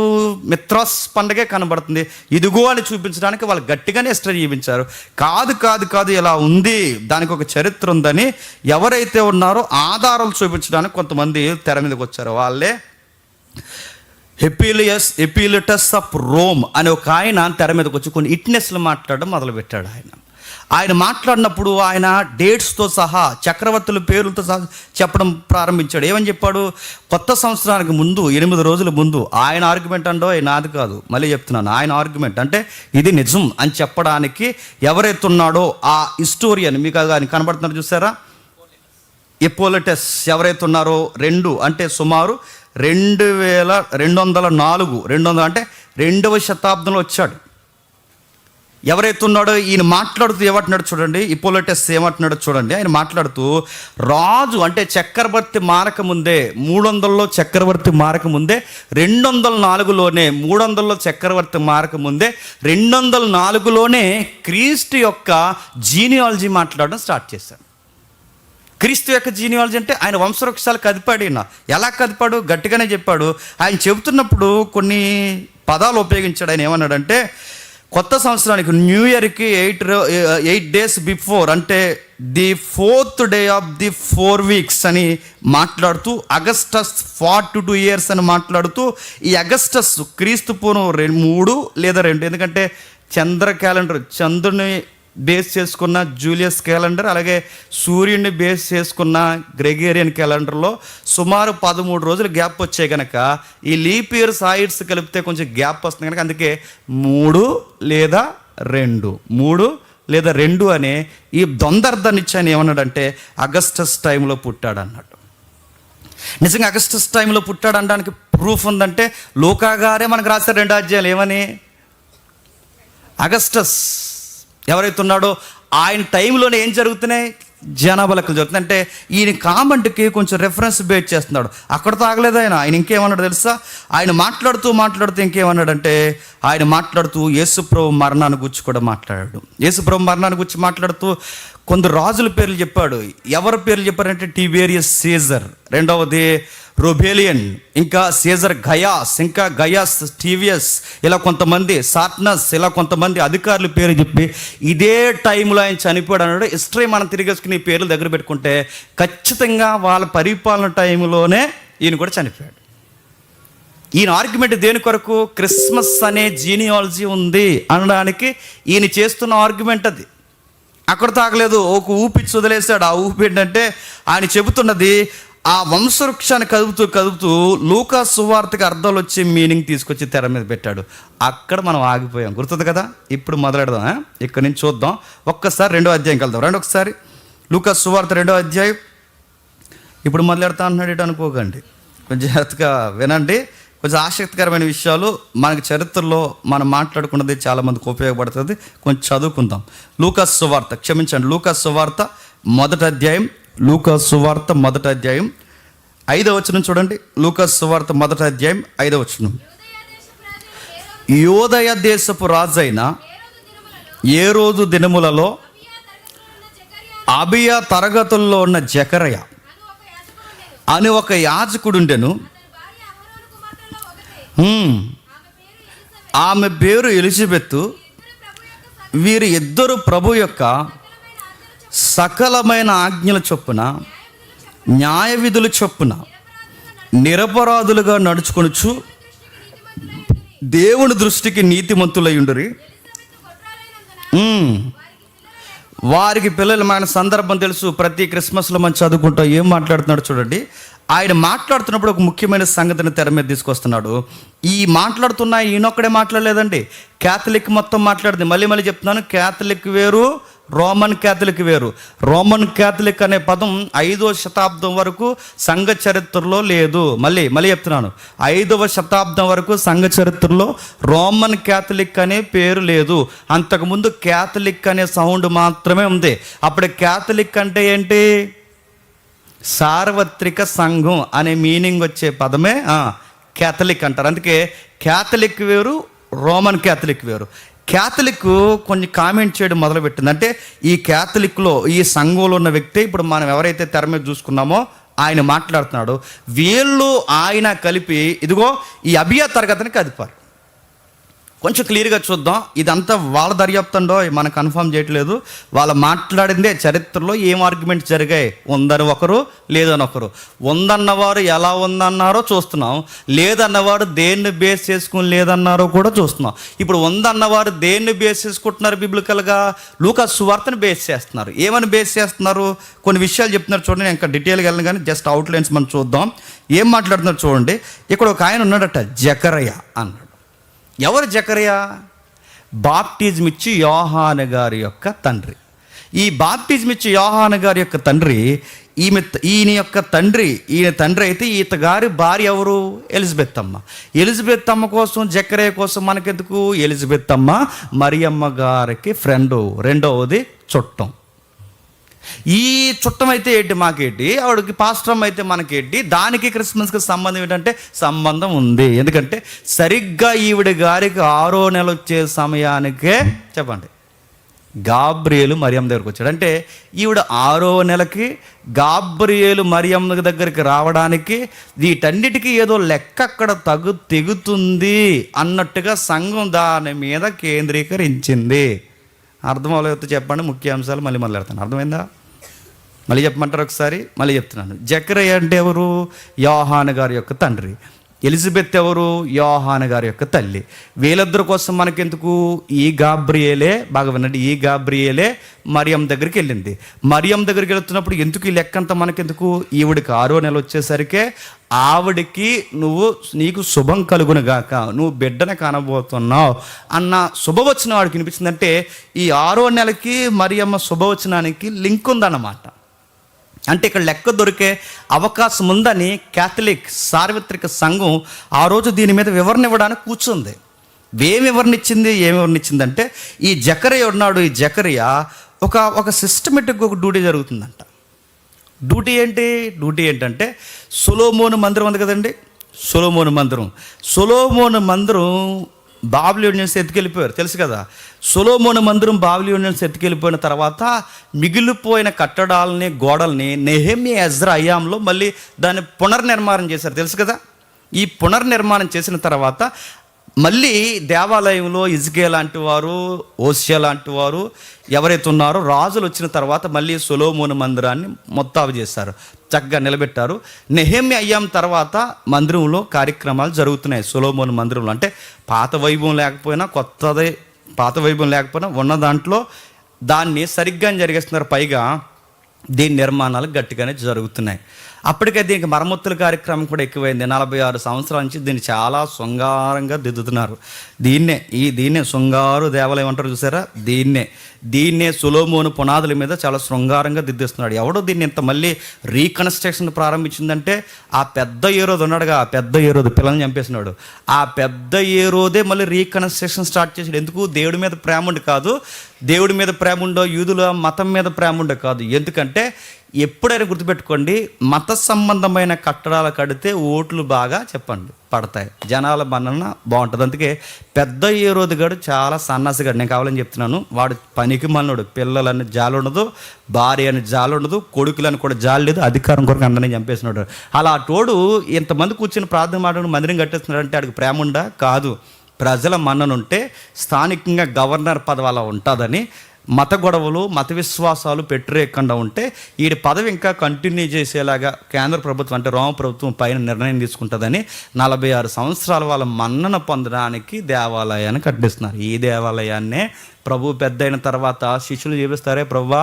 [SPEAKER 1] మిత్రాస్ పండుగే కనబడుతుంది. ఇదిగో అని చూపించడానికి వాళ్ళు గట్టిగానే హిస్టరీ చూపించారు. కాదు ఇలా ఉంది, దానికి ఒక చరిత్ర ఉందని ఎవరైతే ఉన్నారో ఆధారాలు చూపించడానికి కొంతమంది తెర మీదకి వచ్చారు. వాళ్ళే ఎపిలిటస్ ఆఫ్ రోమ్ అనే ఒక ఆయన తెర మీదకి వచ్చి కొన్ని విట్నెస్లు మాట్లాడడం మొదలుపెట్టాడు. ఆయన మాట్లాడినప్పుడు ఆయన డేట్స్తో సహా చక్రవర్తుల పేర్లతో సహా చెప్పడం ప్రారంభించాడు. ఏమని చెప్పాడు? కొత్త సంవత్సరానికి ముందు 8 రోజుల ముందు ఆయన ఆర్గ్యుమెంట్ అండో నాది కాదు, మళ్ళీ చెప్తున్నాను, ఆయన ఆర్గ్యుమెంట్ అంటే ఇది నిజం అని చెప్పడానికి ఎవరైతే ఉన్నాడో ఆ హిస్టోరియన్, మీకు ఆయన కనబడుతున్నారు చూసారా, ఎపోలిటస్ ఎవరైతే ఉన్నారో 2 అంటే సుమారు 2204 అంటే 2వ శతాబ్దంలో వచ్చాడు. ఎవరైతే ఉన్నాడో ఈయన మాట్లాడుతూ ఏమంటున్నాడు చూడండి, ఇపోలిటస్ ఏమంటున్నాడో చూడండి. ఆయన మాట్లాడుతూ రాజు అంటే చక్రవర్తి మారక ముందే 300లో చక్రవర్తి మారక ముందే 204లోనే 300లో చక్రవర్తి మారక ముందే 204లోనే క్రీస్తు యొక్క జీనియాలజీ మాట్లాడడం స్టార్ట్ చేశాడు. క్రీస్తు యొక్క జీనియాలజీ అంటే ఆయన వంశవృక్షాలు కదిపాడు. ఎలా కదిపాడు? గట్టిగానే చెప్పాడు. ఆయన చెబుతున్నప్పుడు కొన్ని పదాలు ఉపయోగించాడు. ఆయన ఏమన్నాడంటే కొత్త సంవత్సరానికి న్యూ ఇయర్కి 8 days బిఫోర్ అంటే the 4th day of the 4 weeks అని మాట్లాడుతూ అగస్టస్ 42 years అని మాట్లాడుతూ ఈ అగస్టస్ క్రీస్తు పూర్వం 3 లేదా 2 ఎందుకంటే చంద్ర క్యాలెండర్ చంద్రుని బేస్ చేసుకున్న జూలియస్ క్యాలెండర్ అలాగే సూర్యుడిని బేస్ చేసుకున్న గ్రెగేరియన్ క్యాలెండర్లో సుమారు 13 రోజులు గ్యాప్ వచ్చాయి కనుక ఈ లీప్ ఇయర్ సాయిడ్స్ కలిపితే కొంచెం గ్యాప్ వస్తుంది కనుక అందుకే 3 లేదా 2 అనే ఈ దొందర్ధాన్ని ఇచ్చి ఆయన ఏమన్నాడంటే అగస్టస్ టైంలో పుట్టాడు అన్నాడు. నిజంగా అగస్టస్ టైంలో పుట్టాడు అనడానికి ప్రూఫ్ ఉందంటే లూకా గారే మనకు రాశారు 2 అధ్యాయాలు. ఏమని? అగస్టస్ ఎవరైతే ఉన్నాడో ఆయన టైంలోనే ఏం జరుగుతున్నాయి? జనాభా లెక్కలు జరుగుతున్నాయి. అంటే ఈయన కామెంట్కి కొంచెం రెఫరెన్స్ బేట్ చేస్తున్నాడు. అక్కడతో ఆగలేదు ఆయన ఇంకేమన్నాడు తెలుసా? ఆయన మాట్లాడుతూ ఇంకేమన్నాడంటే ఆయన మాట్లాడుతూ యేసుప్రభు మరణాన్ని గురించి కూడా మాట్లాడాడు. యేసుప్రభు మరణాన్ని గురించి మాట్లాడుతూ కొందరు రాజుల పేర్లు చెప్పాడు. ఎవరి పేర్లు చెప్పారంటే టిబేరియస్ సీజర్, రెండవది రొబేలియన్, ఇంకా సీజర్ గయాస్, ఇంకా గయాస్ టీవియస్, ఇలా కొంతమంది సాట్నస్, ఇలా కొంతమంది అధికారుల పేరు చెప్పి ఇదే టైంలో ఆయన చనిపోయాడు అన్నాడు. హిస్టరీ మనం తిరిగేసుకుని ఈ పేర్లు దగ్గర పెట్టుకుంటే ఖచ్చితంగా వాళ్ళ పరిపాలన టైంలోనే ఈయన కూడా చనిపోయాడు. ఈయన ఆర్గ్యుమెంట్ దేని కొరకు? క్రిస్మస్ అనే జీనియాలజీ ఉంది అనడానికి ఈయన చేస్తున్న ఆర్గ్యుమెంట్ అది. అక్కడ తాగలేదు, ఒక ఊపిచ్చి వదిలేశాడు. ఆ ఊపి ఏంటంటే ఆయన చెబుతున్నది ఆ వంశవృక్షాన్ని కదుపుతూ లూకా సువార్తకి అర్థాలు వచ్చే మీనింగ్ తీసుకొచ్చి తెర మీద పెట్టాడు. అక్కడ మనం ఆగిపోయాం, గుర్తుంది కదా. ఇప్పుడు మొదలెడదాం, ఇక్కడ నుంచి చూద్దాం. ఒక్కసారి 2వ అధ్యాయంకి వెళ్దాం. రండి ఒకసారి లూకా సువార్త 2వ అధ్యాయం. ఇప్పుడు మొదలెడతా అంటున్నాడు అనుకోకండి, కొంచెం జాగ్రత్తగా వినండి. కొంచెం ఆసక్తికరమైన విషయాలు మనకి చరిత్రలో మనం మాట్లాడుకున్నది చాలామందికి ఉపయోగపడుతుంది. కొంచెం చదువుకుందాం. లూకా సువార్త 1వ అధ్యాయం, లూకా సువార్త 1వ అధ్యాయం 5వ వచనం చూడండి. లూకా సువార్త 1వ అధ్యాయం 5వ వచనం. యోదయ దేశపు రాజైన ఏరోదు దినములలో అబియా తరగతుల్లో ఉన్న జకరయ అని ఒక యాజకుడుండెను. ఆమె పేరు ఎలిజబెత్. వీరు ఇద్దరు ప్రభు యొక్క సకలమైన ఆజ్ఞల చొప్పున న్యాయ విధుల చొప్పున నిరపరాధులుగా నడుచుకొనుచు దేవుని దృష్టికి నీతిమంతులై ఉండురి. వారికి పిల్లలు మన సందర్భం తెలుసు. ప్రతి క్రిస్మస్లో మనం చదువుకుంటాం. ఏం మాట్లాడుతున్నాడు చూడండి. ఆయన మాట్లాడుతున్నప్పుడు ఒక ముఖ్యమైన సంగతిని తెర మీద తీసుకొస్తున్నాడు. ఈ మాట్లాడుతున్న ఈయనొక్కడే మాట్లాడలేదండి, క్యాథలిక్ మొత్తం మాట్లాడింది. మళ్ళీ చెప్తున్నాను, క్యాథలిక్ వేరు, రోమన్ క్యాథలిక్ వేరు. రోమన్ క్యాథలిక్ అనే పదం 5వ శతాబ్దం వరకు సంఘ చరిత్రలో లేదు. మళ్ళీ చెప్తున్నాను, 5వ శతాబ్దం వరకు సంఘ చరిత్రలో రోమన్ క్యాథలిక్ అనే పేరు లేదు. అంతకుముందు క్యాథలిక్ అనే సౌండ్ మాత్రమే ఉంది. అప్పుడు క్యాథలిక్ అంటే ఏంటి? సార్వత్రిక సంఘం అనే మీనింగ్ వచ్చే పదమే క్యాథలిక్ అంటారు. అందుకే క్యాథలిక్ వేరు, రోమన్ క్యాథలిక్ వేరు. క్యాథలిక్ కొంచెం కామెంట్ చేయడం మొదలుపెట్టింది. అంటే ఈ క్యాథలిక్లో, ఈ సంఘంలో ఉన్న వ్యక్తి ఇప్పుడు మనం ఎవరైతే తెర మీద చూసుకున్నామో ఆయన మాట్లాడుతున్నాడు. వీళ్ళు ఆయన కలిపి ఇదిగో ఈ అభియా తరగతిని కదిపారు. కొంచెం క్లియర్గా చూద్దాం. ఇదంతా వాళ్ళ దర్యాప్తంలో మనం కన్ఫర్మ్ చేయట్లేదు. వాళ్ళు మాట్లాడిందే చరిత్రలో ఏం ఆర్గ్యుమెంట్స్ జరిగాయి. ఉందని ఒకరు, లేదని ఒకరు. ఉందన్నవారు ఎలా ఉందన్నారో చూస్తున్నాం, లేదన్నవారు దేన్ని బేస్ చేసుకుని లేదన్నారో కూడా చూస్తున్నాం. ఇప్పుడు ఉందన్నవారు దేన్ని బేస్ చేసుకుంటున్నారు? బిబ్లికల్గా లూకా సువార్తను బేస్ చేస్తున్నారు. ఏమని బేస్ చేస్తున్నారు? కొన్ని విషయాలు చెప్తున్నారు చూడండి. నేను ఇంకా డీటెయిల్గా వెళ్ళను కానీ జస్ట్ అవుట్లైన్స్ మనం చూద్దాం. ఏం మాట్లాడుతున్నారు చూడండి. ఇక్కడ ఒక ఆయన ఉన్నాడట, జకరయ అన్నాడు. ఎవరు జకరియా? బాప్టిజం ఇచ్చి యోహాను గారి యొక్క తండ్రి. ఈ బాప్టిజం ఇచ్చి యోహాను గారి యొక్క తండ్రి ఈయన తండ్రి అయితే ఈతగారి భార్య ఎవరు? ఎలిజబెత్ అమ్మ. ఎలిజబెత్ అమ్మ కోసం, జకరియా కోసం మనకెందుకు? ఎలిజబెత్ అమ్మ మరియమ్మ గారికి ఫ్రెండు, రెండవది చుట్టం. ఈ చుట్టం అయితే ఏంటి మాకేంటి, ఆవిడకి పాస్టమ్ అయితే మనకేంటి? దానికి క్రిస్మస్కి సంబంధం ఏంటంటే సంబంధం ఉంది. ఎందుకంటే సరిగ్గా ఈవిడ గారికి 6వ నెల వచ్చే సమయానికే చెప్పండి గాబ్రియేలు మరియమ్మ దగ్గరికి వచ్చాడు. అంటే ఈవిడ 6వ నెలకి గాబ్రియేలు మరియమ్మ దగ్గరికి రావడానికి వీటన్నిటికీ ఏదో లెక్క అక్కడ తెగుతుంది అన్నట్టుగా సంఘం దాని మీద కేంద్రీకరించింది. అర్థం అవ్వలేదు చెప్పండి. ముఖ్యాంశాలు మళ్ళీ మొదలెడతాను. అర్థమైందా? మళ్ళీ చెప్పమంటారు ఒకసారి? మళ్ళీ చెప్తున్నాను. జకరయ అంటే ఎవరు? యోహాను గారి యొక్క తండ్రి. ఎలిజబెత్ ఎవరు? యోహాను గారి యొక్క తల్లి. వీళ్ళిద్దరి కోసం మనకెందుకు? ఈ గాబ్రియేలే, బాగా వినండి, ఈ గాబ్రియేలే మరియమ్మ దగ్గరికి వెళ్ళింది. మరియమ్మ దగ్గరికి వెళ్తున్నప్పుడు ఎందుకు ఈ లెక్కంతా మనకెందుకు? ఈవిడికి 6వ నెల వచ్చేసరికి ఆవిడికి నీకు శుభం కలుగునుగాక, నువ్వు బిడ్డను కానబోతున్నావు అన్న శుభవచనం వాడికి వినిపించిందంటే ఈ 6వ నెలకి మరియమ్మ శుభవచనానికి లింక్ ఉందన్నమాట. అంటే ఇక్కడ లెక్క దొరికే అవకాశం ఉందని క్యాథలిక్ సార్వత్రిక సంఘం ఆ రోజు దీని మీద వివరణ ఇవ్వడానికి కూర్చుంది. ఏం వివరణ ఇచ్చిందంటే ఈ జకరియా ఉన్నాడు. ఈ జకరియా ఒక సిస్టమేటిక్ ఒక డ్యూటీ జరుగుతుందంట. డ్యూటీ ఏంటంటే సొలొమోను మందిరం ఉంది కదండి, సొలొమోను మందిరం బాబిలోనియన్స్ ఎత్తుకెళ్ళిపోయారు, తెలుసు కదా. సొలొమోను మందిరం బాబిలోనియన్స్ ఎత్తుకెళ్ళిపోయిన తర్వాత మిగిలిపోయిన కట్టడాలని, గోడల్ని నెహెమ్యా, ఎజ్రా, అయ్యాంలో మళ్ళీ దాన్ని పునర్నిర్మాణం చేశారు, తెలుసు కదా. ఈ పునర్నిర్మాణం చేసిన తర్వాత మళ్ళీ దేవాలయంలో హిజ్కియా లాంటి వారు, ఓసియా లాంటి వారు ఎవరైతే ఉన్నారో రాజులు వచ్చిన తర్వాత మళ్ళీ సొలొమోను మందిరాన్ని మొత్తావు చేశారు, చక్కగా నిలబెట్టారు. నెహెమ్యా అయ్యాం తర్వాత మందిరంలో కార్యక్రమాలు జరుగుతున్నాయి. సొలొమోను మందిరంలో అంటే పాత వైభవం లేకపోయినా ఉన్న దాంట్లో దాన్ని సరిగ్గా జరిగేస్తున్నారు. పైగా దీని నిర్మాణాలు గట్టిగానే జరుగుతున్నాయి. అప్పటికే దీనికి మరమ్మతుల కార్యక్రమం కూడా ఎక్కువైంది. 46 సంవత్సరాల నుంచి దీన్ని చాలా శృంగారంగా దిద్దుతున్నారు. దీన్నే శృంగారు దేవాలయం అంటారు చూసారా, దీన్నే సొలొమోను పునాదుల మీద చాలా శృంగారంగా దిద్దిస్తున్నాడు. ఎవడో దీన్ని ఇంత మళ్ళీ రీకన్స్ట్రక్షన్ ప్రారంభించిందంటే ఆ పెద్ద ఏరోదు ఉన్నాడుగా, ఆ పెద్ద ఏరోదు పిల్లల్ని చంపేసినాడు. ఆ పెద్ద ఏరోదే మళ్ళీ రీకన్స్ట్రక్షన్ స్టార్ట్ చేసాడు. ఎందుకు? దేవుడి మీద ప్రేమ ఉండి కాదు, దేవుడి మీద ప్రేమ ఉండో, యూదుల మతం మీద ప్రేమ ఉండే కాదు. ఎందుకంటే ఎప్పుడైనా గుర్తుపెట్టుకోండి, మత సంబంధమైన కట్టడాలు కడితే ఓట్లు బాగా పడతాయి, జనాల మన్నన బాగుంటుంది. అందుకే పెద్ద ఏరోదు గడు చాలా సన్నాసిగాడు. నేను కావాలని చెప్తున్నాను. వాడు పనికి మన్నోడు. పిల్లలని జాలి ఉండదు, భార్య అని జాలి ఉండదు, కొడుకులని కూడా జాలి లేదు, అధికారం కొరకు అందరినీ చంపేసినాడు. అలా తోడు ఇంతమంది కూర్చొని ప్రార్థన మాట్లాడి మందిరం కట్టేస్తున్నాడు అంటే ఆడికి ప్రేమ ఉండా? కాదు. ప్రజల మన్ననుంటే స్థానికంగా గవర్నర్ పదవి అలా ఉంటుందని, మత గొడవలు మత విశ్వాసాలు పెట్టరేయకుండా ఉంటే వీడి పదవి ఇంకా కంటిన్యూ చేసేలాగా కేంద్ర ప్రభుత్వం అంటే రోమ ప్రభుత్వం పైన నిర్ణయం తీసుకుంటుందని 46 సంవత్సరాల వాళ్ళ మన్నన పొందడానికి దేవాలయాన్ని కట్టిస్తున్నారు. ఈ దేవాలయాన్నే ప్రభు పెద్ద అయిన తర్వాత శిష్యులు చూపిస్తారే, ప్రభువా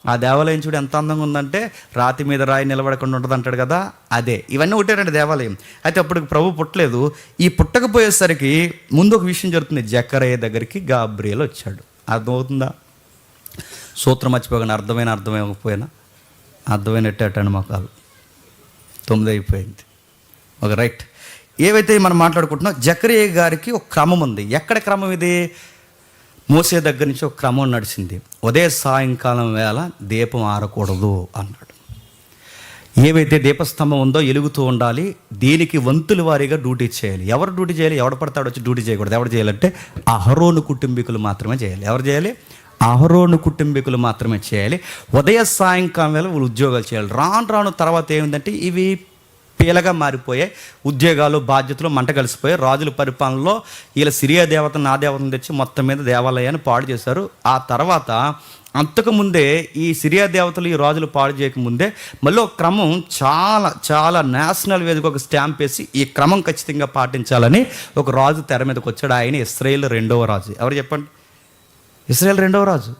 [SPEAKER 1] ఆ దేవాలయం చూడు ఎంత అందంగా ఉందంటే రాతి మీద రాయి నిలబడకుండా ఉంటుంది అంటాడు కదా, అదే. ఇవన్నీ ఒకటేనండి దేవాలయం. అయితే అప్పుడు ప్రభు పుట్టలేదు. ఈ పుట్టకపోయేసరికి ముందు ఒక విషయం జరుగుతుంది. జకరయ్య దగ్గరికి గాబ్రియల్ వచ్చాడు. అర్థమవుతుందా? సూత్రం మర్చిపోగానే అర్థమైపోయినా అర్థమైనట్టేటండి మొక్కలు 9 అయిపోయింది. ఒక రైట్. ఏవైతే మనం మాట్లాడుకుంటున్నాం, జకరియా గారికి ఒక క్రమం ఉంది. ఎక్కడ క్రమం ఇది? మోసే దగ్గర నుంచి ఒక క్రమం నడిచింది. ఉదయ సాయంకాలం వేళ దీపం ఆరకూడదు అన్నాడు. ఏవైతే దీపస్తంభం ఉందో ఎలుగుతూ ఉండాలి. దీనికి వంతుల వారీగా డ్యూటీ చేయాలి. ఎవరు డ్యూటీ చేయాలి? ఎవడు పడతాడు వచ్చి డ్యూటీ చేయకూడదు. ఎవరు చేయాలంటే అహరోను కుటుంబీకులు మాత్రమే చేయాలి. ఎవరు చేయాలి? అహరోను కుటుంబీకులు మాత్రమే చేయాలి. ఉదయ సాయంకాలం వేళ వాళ్ళు ఉద్యోగాలు చేయాలి. రాను తర్వాత ఏమిటంటే ఇవి పీలగా మారిపోయాయి. ఉద్యోగాలు బాధ్యతలు మంట కలిసిపోయాయి. రాజుల పరిపాలనలో వీళ్ళ సిరియా దేవతను ఆ దేవతను తెచ్చి మొత్తం మీద దేవాలయాన్ని పాడు చేశారు. ఆ తర్వాత అంతకుముందే ఈ సిరియా దేవతలు ఈ రాజులు పాడు చేయకముందే మళ్ళీ ఒక క్రమం చాలా చాలా నేషనల్ వేదిక ఒక స్టాంప్ వేసి ఈ క్రమం ఖచ్చితంగా పాటించాలని ఒక రాజు తెర మీదకి వచ్చాడు. ఆయన ఇశ్రాయేలు 2వ రాజు. ఎవరు చెప్పండి? ఇశ్రాయేలు 2వ రాజు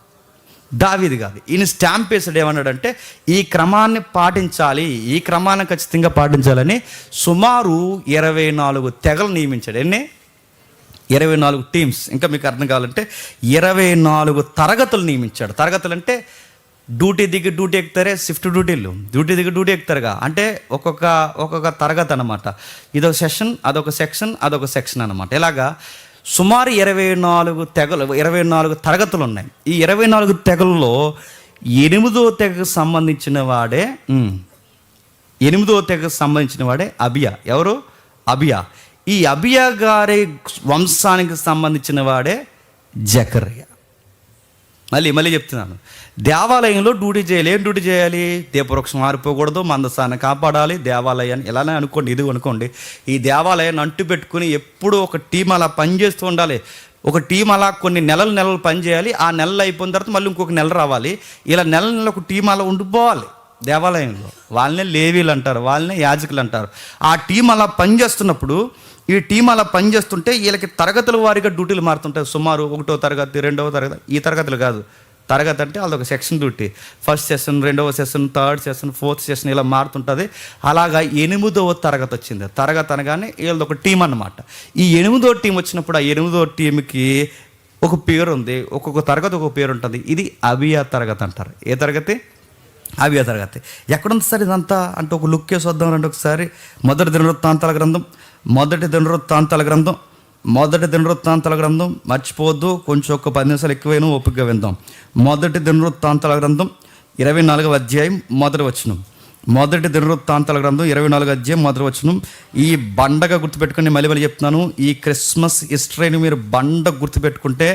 [SPEAKER 1] దావీదు కాదు. ఈయన స్టాంప్ వేసాడు. ఏమన్నాడంటే ఈ క్రమాన్ని పాటించాలి, ఈ క్రమాన్ని ఖచ్చితంగా పాటించాలని సుమారు 24 తెగలు నియమించాడు. ఎన్ని? 24 టీమ్స్. ఇంకా మీకు అర్థం కావాలంటే 24 తరగతులు నియమించాడు. తరగతులు అంటే డ్యూటీ దిగి డ్యూటీ ఎక్కుతారే, షిఫ్ట్ డ్యూటీలు. డ్యూటీ దిగి డ్యూటీ ఎక్కుతారుగా, అంటే ఒక్కొక్క తరగతి అనమాట. ఇదొక సెషన్, అదొక సెక్షన్, అదొక సెక్షన్ అనమాట. ఇలాగా సుమారు 24 తెగలు, 24 తరగతులు ఉన్నాయి. ఈ 24 తెగల్లో 8వ తెగకు సంబంధించిన వాడే 8వ తెగకు సంబంధించిన వాడే అబియా. ఎవరు? అబియా. ఈ అబియా గారి వంశానికి సంబంధించిన వాడే జకర్యా. మళ్ళీ చెప్తున్నాను, దేవాలయంలో డ్యూటీ చేయాలి. ఏం డ్యూటీ చేయాలి? దీపవృక్షం మారిపోకూడదు, మందసాన్ని కాపాడాలి, దేవాలయాన్ని ఇలానే అనుకోండి. ఇది అనుకోండి, ఈ దేవాలయాన్ని అంటు పెట్టుకుని ఎప్పుడూ ఒక టీం అలా పనిచేస్తూ ఉండాలి. ఒక టీం అలా కొన్ని నెలలు పనిచేయాలి. ఆ నెలలు అయిపోయిన తర్వాత మళ్ళీ ఇంకొక నెల రావాలి. ఇలా నెల ఒక టీం అలా ఉండిపోవాలి దేవాలయంలో. వాళ్ళనే లేవీలు అంటారు, వాళ్ళనే యాజకులు అంటారు. ఆ టీం అలా పనిచేస్తున్నప్పుడు, ఈ టీం అలా పనిచేస్తుంటే వీళ్ళకి తరగతుల వారీగా డ్యూటీలు మారుతుంటాయి. సుమారు 1వ తరగతి, 2వ తరగతి, ఈ తరగతులు కాదు. తరగతి అంటే అదొక సెక్షన్ డ్యూటీ. ఫస్ట్ సెషన్, 2వ session, 3rd session, 4th session ఇలా మారుతుంటుంది. అలాగా 8వ తరగతి వచ్చింది. తరగతి అనగానే వీళ్ళది ఒక టీం అన్నమాట. ఈ 8వ టీం వచ్చినప్పుడు ఆ 8వ టీంకి ఒక పేరు ఉంది. ఒక్కొక్క తరగతి ఒక పేరు ఉంటుంది. ఇది అబియా తరగతి అంటారు. ఏ తరగతి? అబియా తరగతి. ఎక్కడుంది సార్ ఇదంతా అంటే ఒక లుక్ వేసి వద్దాం రండి ఒకసారి. మొదటి దినవృత్తాంతాల గ్రంథం మర్చిపోవద్దు. కొంచెం ఒక 10 నిమిషాలు ఎక్కువైనా ఓపికగా విందాం. మొదటి దినవృత్తాంతాల గ్రంథం 24వ అధ్యాయం మొదటి వచనం. మొదటి దినవృత్తాంతాల గ్రంథం 24వ అధ్యాయం మొదటి వచనం. ఈ బండగా గుర్తుపెట్టుకుని మళ్ళీ చెప్తున్నాను. ఈ క్రిస్మస్ హిస్టరీని మీరు బండ గుర్తుపెట్టుకుంటే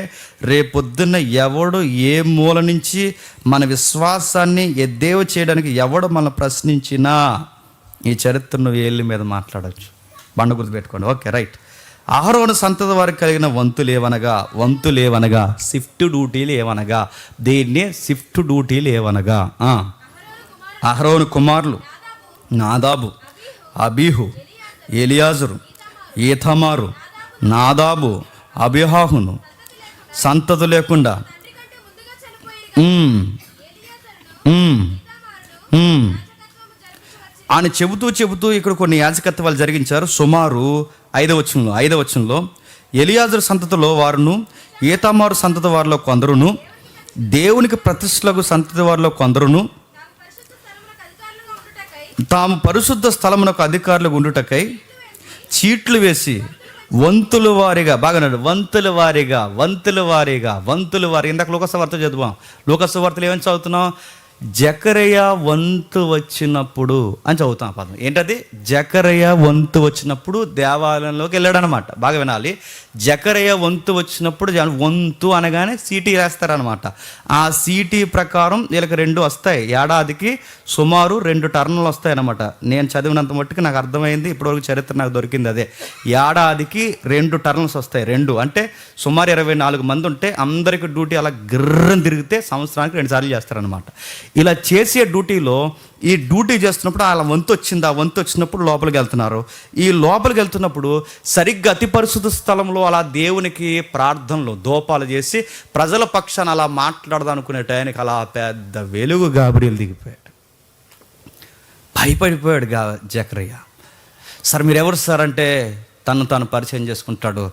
[SPEAKER 1] రేపొద్దున్న ఎవడు ఏ మూల నుంచి మన విశ్వాసాన్ని ఎద్దేవ చేయడానికి ఎవడు మన ప్రశ్నించినా ఈ చరిత్రను ఏళ్ళ మీద మాట్లాడవచ్చు. బండ గుర్తుపెట్టుకోండి. Okay, right. అహరోను సంతతి వారికి కలిగిన వంతులేవనగా షిఫ్ట్ డ్యూటీలు ఏవనగా, దీన్నే షిఫ్ట్ డ్యూటీలు ఏవనగా, అహరోను కుమారులు నాదాబు, అబీహు, ఎలియాజరు, ఈథమారు, నాదాబు, అబిహాహును సంతతి లేకుండా అని చెబుతూ ఇక్కడ కొన్ని యాజకత్వాలు జరిగించారు. సుమారు 5వ వచనంలో ఎలియాజరు సంతతిలో వారును, ఈతామారు సంతతి వారిలో కొందరును, దేవునికి ప్రతిష్ఠలకు సంతతి వారిలో కొందరును తాము పరిశుద్ధ స్థలమునకు అధికారులకు ఉండుటకై చీట్లు వేసి వంతుల వారిగా, బాగా వంతుల వారిగా. ఇందాక లోకసువార్త చదువుతాం. లోకసువార్తలు ఏమని చదువుతున్నాం? జకరయ వంతు వచ్చినప్పుడు అని చదువుతాం ఆ పదం. ఏంటది? జకరయ వంతు వచ్చినప్పుడు దేవాలయంలోకి వెళ్ళాడనమాట. బాగా వినాలి. జకరయ వంతు వచ్చినప్పుడు వంతు అనగానే సీటీ వేస్తారనమాట. ఆ సీటీ ప్రకారం వీళ్ళకి 2 వస్తాయి. ఏడాదికి సుమారు 2 టర్నులు వస్తాయి అనమాట. నేను చదివినంత మట్టుకు నాకు అర్థమైంది, ఇప్పటివరకు చరిత్ర నాకు దొరికింది అదే. ఏడాదికి 2 టర్న్స్ వస్తాయి. 2 అంటే సుమారు 24 మంది ఉంటే అందరికి డ్యూటీ అలా గిర్రని తిరిగితే సంవత్సరానికి 2 సార్లు చేస్తారనమాట. ఇలా చేసే డ్యూటీలో ఈ డ్యూటీ చేస్తున్నప్పుడు అలా వంతు వచ్చింది. ఆ వంతు వచ్చినప్పుడు లోపలికి వెళ్తున్నారు. ఈ లోపలికి వెళ్తున్నప్పుడు సరిగ్గా అతి పరిశుద్ధ స్థలంలో అలా దేవునికి ప్రార్థనలు దోపాలు చేసి ప్రజల పక్షాన అలా మాట్లాడదాం అనుకునే టైంకి అలా పెద్ద వెలుగు గాబ్రియల్ దిగిపోయాడు. భయపడిపోయాడు జకరయ్య. సార్ మీరెవరు సార్ అంటే తను తాను పరిచయం చేసుకుంటాడు.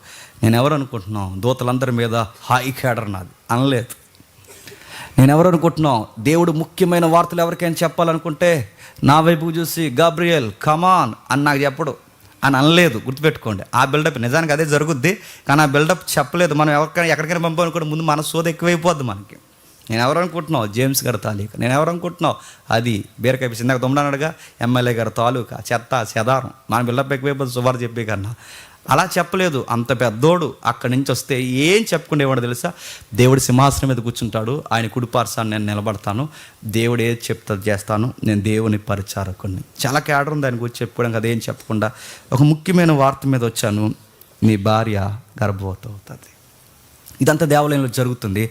[SPEAKER 1] నేను ఎవరు అనుకుంటున్నావు? దూతలందరి మీద హాయి కేడర్ నాది అనలేదు. నేను ఎవరు అనుకుంటున్నావు? దేవుడు ముఖ్యమైన వార్తలు ఎవరికైనా చెప్పాలనుకుంటే నా వైపు చూసి గాబ్రియల్ కమాన్ అని నాకు చెప్పడు అని అనలేదు. గుర్తుపెట్టుకోండి. ఆ బిల్డప్ నిజానికి అదే జరుగుద్ది, కానీ ఆ బిల్డప్ చెప్పలేదు. మనం ఎక్కడికైనా పంపాలనుకుంటే ముందు మన సోద ఎక్కువైపోద్ది మనకి. నేను ఎవరు అనుకుంటున్నావు? జేమ్స్ గారి తాలూకా. నేను ఎవరు అనుకుంటున్నావు? అది బీరకాయ పిసి ఇందాక తొమ్మిదన్నాడుగా ఎమ్మెల్యే గారి తాలూకా చెత్త చెదారం. మన బిల్డప్ ఎక్కువైపోద్ది సుమారు చెప్పే కన్నా. అలా చెప్పలేదు. అంత పెద్దోడు అక్కడి నుంచి వస్తే ఏం చెప్పుకునేవాడు తెలుసా? దేవుడి సింహాసనం మీద కూర్చుంటాడు, ఆయన కుడిపార్శ్వాన్ని నేను నిలబడతాను, దేవుడు ఏది చెప్తా చేస్తాను, నేను దేవుని పరిచారకుని. చాలా కేడర్ ఉంది దాని గురించి చెప్పుకోవడం. అదేం చెప్పకుండా ఒక ముఖ్యమైన వార్త మీద వచ్చాను. మీ భార్య గర్భవతి అవుతుంది. ఇదంతా దేవాలయంలో జరుగుతుంది.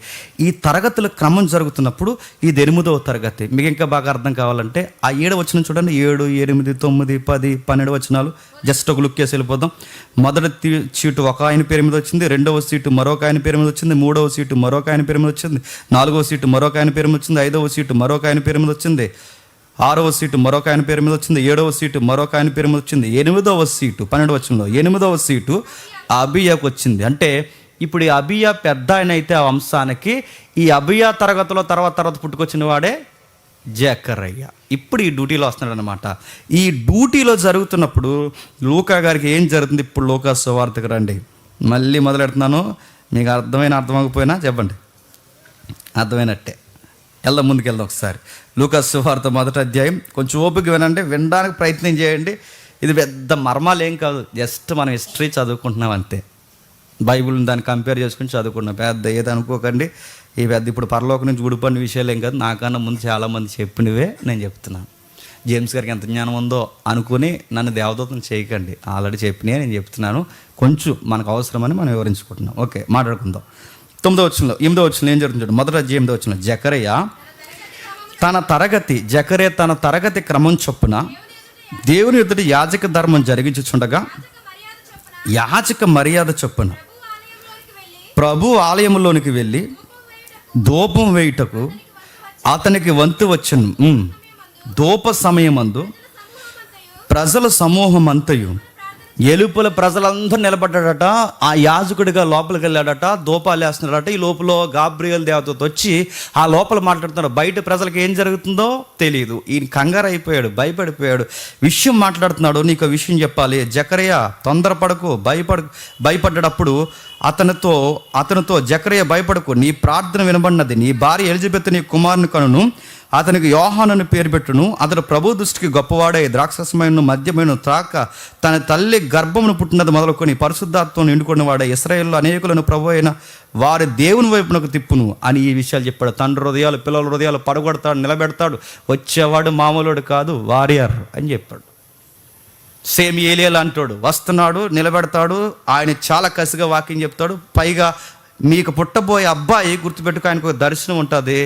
[SPEAKER 1] ఈ తరగతుల క్రమం జరుగుతున్నప్పుడు ఇది 8వ తరగతి. మీకు ఇంకా బాగా అర్థం కావాలంటే ఆ 7 వచనం చూడండి. 7, 8, 9, 10, 12 వచనాలు జస్ట్ ఒక లుక్ వేసి వెళ్ళిపోదాం. మొదటి సీటు ఒక ఆయన పేరు మీద వచ్చింది, 2వ సీటు మరొక ఆయన పేరు మీద వచ్చింది, 3వ సీటు మరొక ఆయన పేరు మీద వచ్చింది, 4వ సీటు మరొక ఆయన పేరు మీద వచ్చింది, 5వ సీటు మరొక ఆయన పేరు మీద వచ్చింది, 6వ సీటు మరొక ఆయన పేరు మీద వచ్చింది, 7వ సీటు మరొక ఆయన పేరు మీద వచ్చింది, 8వ సీటు 12 వచనంలో 8వ సీటు అబియాకు వచ్చింది. అంటే ఇప్పుడు ఈ అబియా పెద్ద ఆయన అయితే ఆ వంశానికి, ఈ అబియా తరగతిలో తర్వాత పుట్టుకొచ్చిన వాడే జకరయ్య. ఇప్పుడు ఈ డ్యూటీలో వస్తున్నాడు అనమాట. ఈ డ్యూటీలో జరుగుతున్నప్పుడు లూకా గారికి ఏం జరుగుతుంది? ఇప్పుడు లూకా సువార్తకు రండి. మళ్ళీ మొదలెడుతున్నాను. మీకు అర్థమైపోయినా చెప్పండి. అర్థమైనట్టే. ముందుకెళ్దాం ఒకసారి. లూకా సువార్త 1వ అధ్యాయం. కొంచెం ఓపిక వినండి, వినడానికి ప్రయత్నం చేయండి. ఇది పెద్ద మర్మాలు ఏం కాదు, జస్ట్ మనం హిస్టరీ చదువుకుంటున్నాం అంతే. బైబిల్ని దాన్ని కంపేర్ చేసుకుని చదువుకున్నాం. పెద్ద ఏది అనుకోకండి. ఈ పెద్ద ఇప్పుడు పరలోకం నుంచి ఊడిపోయిన విషయాలు ఏం కాదు. నాకన్నా ముందు చాలామంది చెప్పినవే నేను చెప్తున్నాను. జేమ్స్ గారికి ఎంత జ్ఞానం ఉందో అనుకుని నన్ను దేవదూతం చేయకండి. ఆల్రెడీ చెప్పినవే నేను చెప్తున్నాను. కొంచెం మనకు అవసరమని మనం వివరించుకుంటున్నాం. ఓకే, మాట్లాడుకుందాం. 8వ వచనంలో ఏం జరుగుతుంది చూడండి. 1వ అధ్యాయం 8వ వచనంలో జకరయ్య తన తరగతి క్రమం చొప్పున దేవుని ఎదుట యాజక ధర్మం జరిగించుచుండగా యాజక మర్యాద చొప్పున ప్రభు ఆలయంలోనికి వెళ్ళి ధూపం వేయుటకు అతనికి వంతు వచ్చును. ధూప సమయమందు ప్రజల సమూహం అంతయు ఎలుపుల ప్రజలందరూ నిలబడ్డాడట. ఆ యాజకుడిగా లోపలికి వెళ్ళాడట, ధూపాలు వేస్తున్నాడట. ఈ లోపల గాబ్రియల్ దేవతతో వచ్చి ఆ లోపల మాట్లాడుతున్నాడు. బయట ప్రజలకు ఏం జరుగుతుందో తెలియదు. ఈయన కంగారు అయిపోయాడు, భయపడిపోయాడు. విషయం మాట్లాడుతున్నాడు. నీకు విషయం చెప్పాలి. జకరయ్య తొందరపడకు, భయపడ్డప్పుడు అతనితో జకరయ్య భయపడకు, నీ ప్రార్థన వినబడినది. నీ భార్య ఎలిజబెత్ నీ కుమారుని కనును, అతనికి యోహానుని పేరు పెట్టును. అతడు ప్రభు దృష్టికి గొప్పవాడే, ద్రాక్షసమైన మద్యమైన త్రాక తన తల్లి గర్భమును పుట్టినది మొదలుకొని పరిశుద్ధాత్వం నిండుకున్న వాడే, ఇశ్రాయేలులో అనేకులను ప్రభు అయిన వారి దేవుని వైపునకు తిప్పును అని ఈ విషయాలు చెప్పాడు. తండ్రి హృదయాలు పిల్లల హృదయాలు పడగొడతాడు, నిలబెడతాడు. వచ్చేవాడు మామూలుడు కాదు, వారియర్ అని చెప్పాడు. సేమ్ ఏలియా లాంటోడు వస్తున్నాడు, నిలబెడతాడు. ఆయన చాలా కసిగా వాక్యం చెప్తాడు. పైగా మీకు పుట్టబోయే అబ్బాయి గుర్తుపెట్టుకు, ఆయనకు ఒక దర్శనం ఉంటుంది.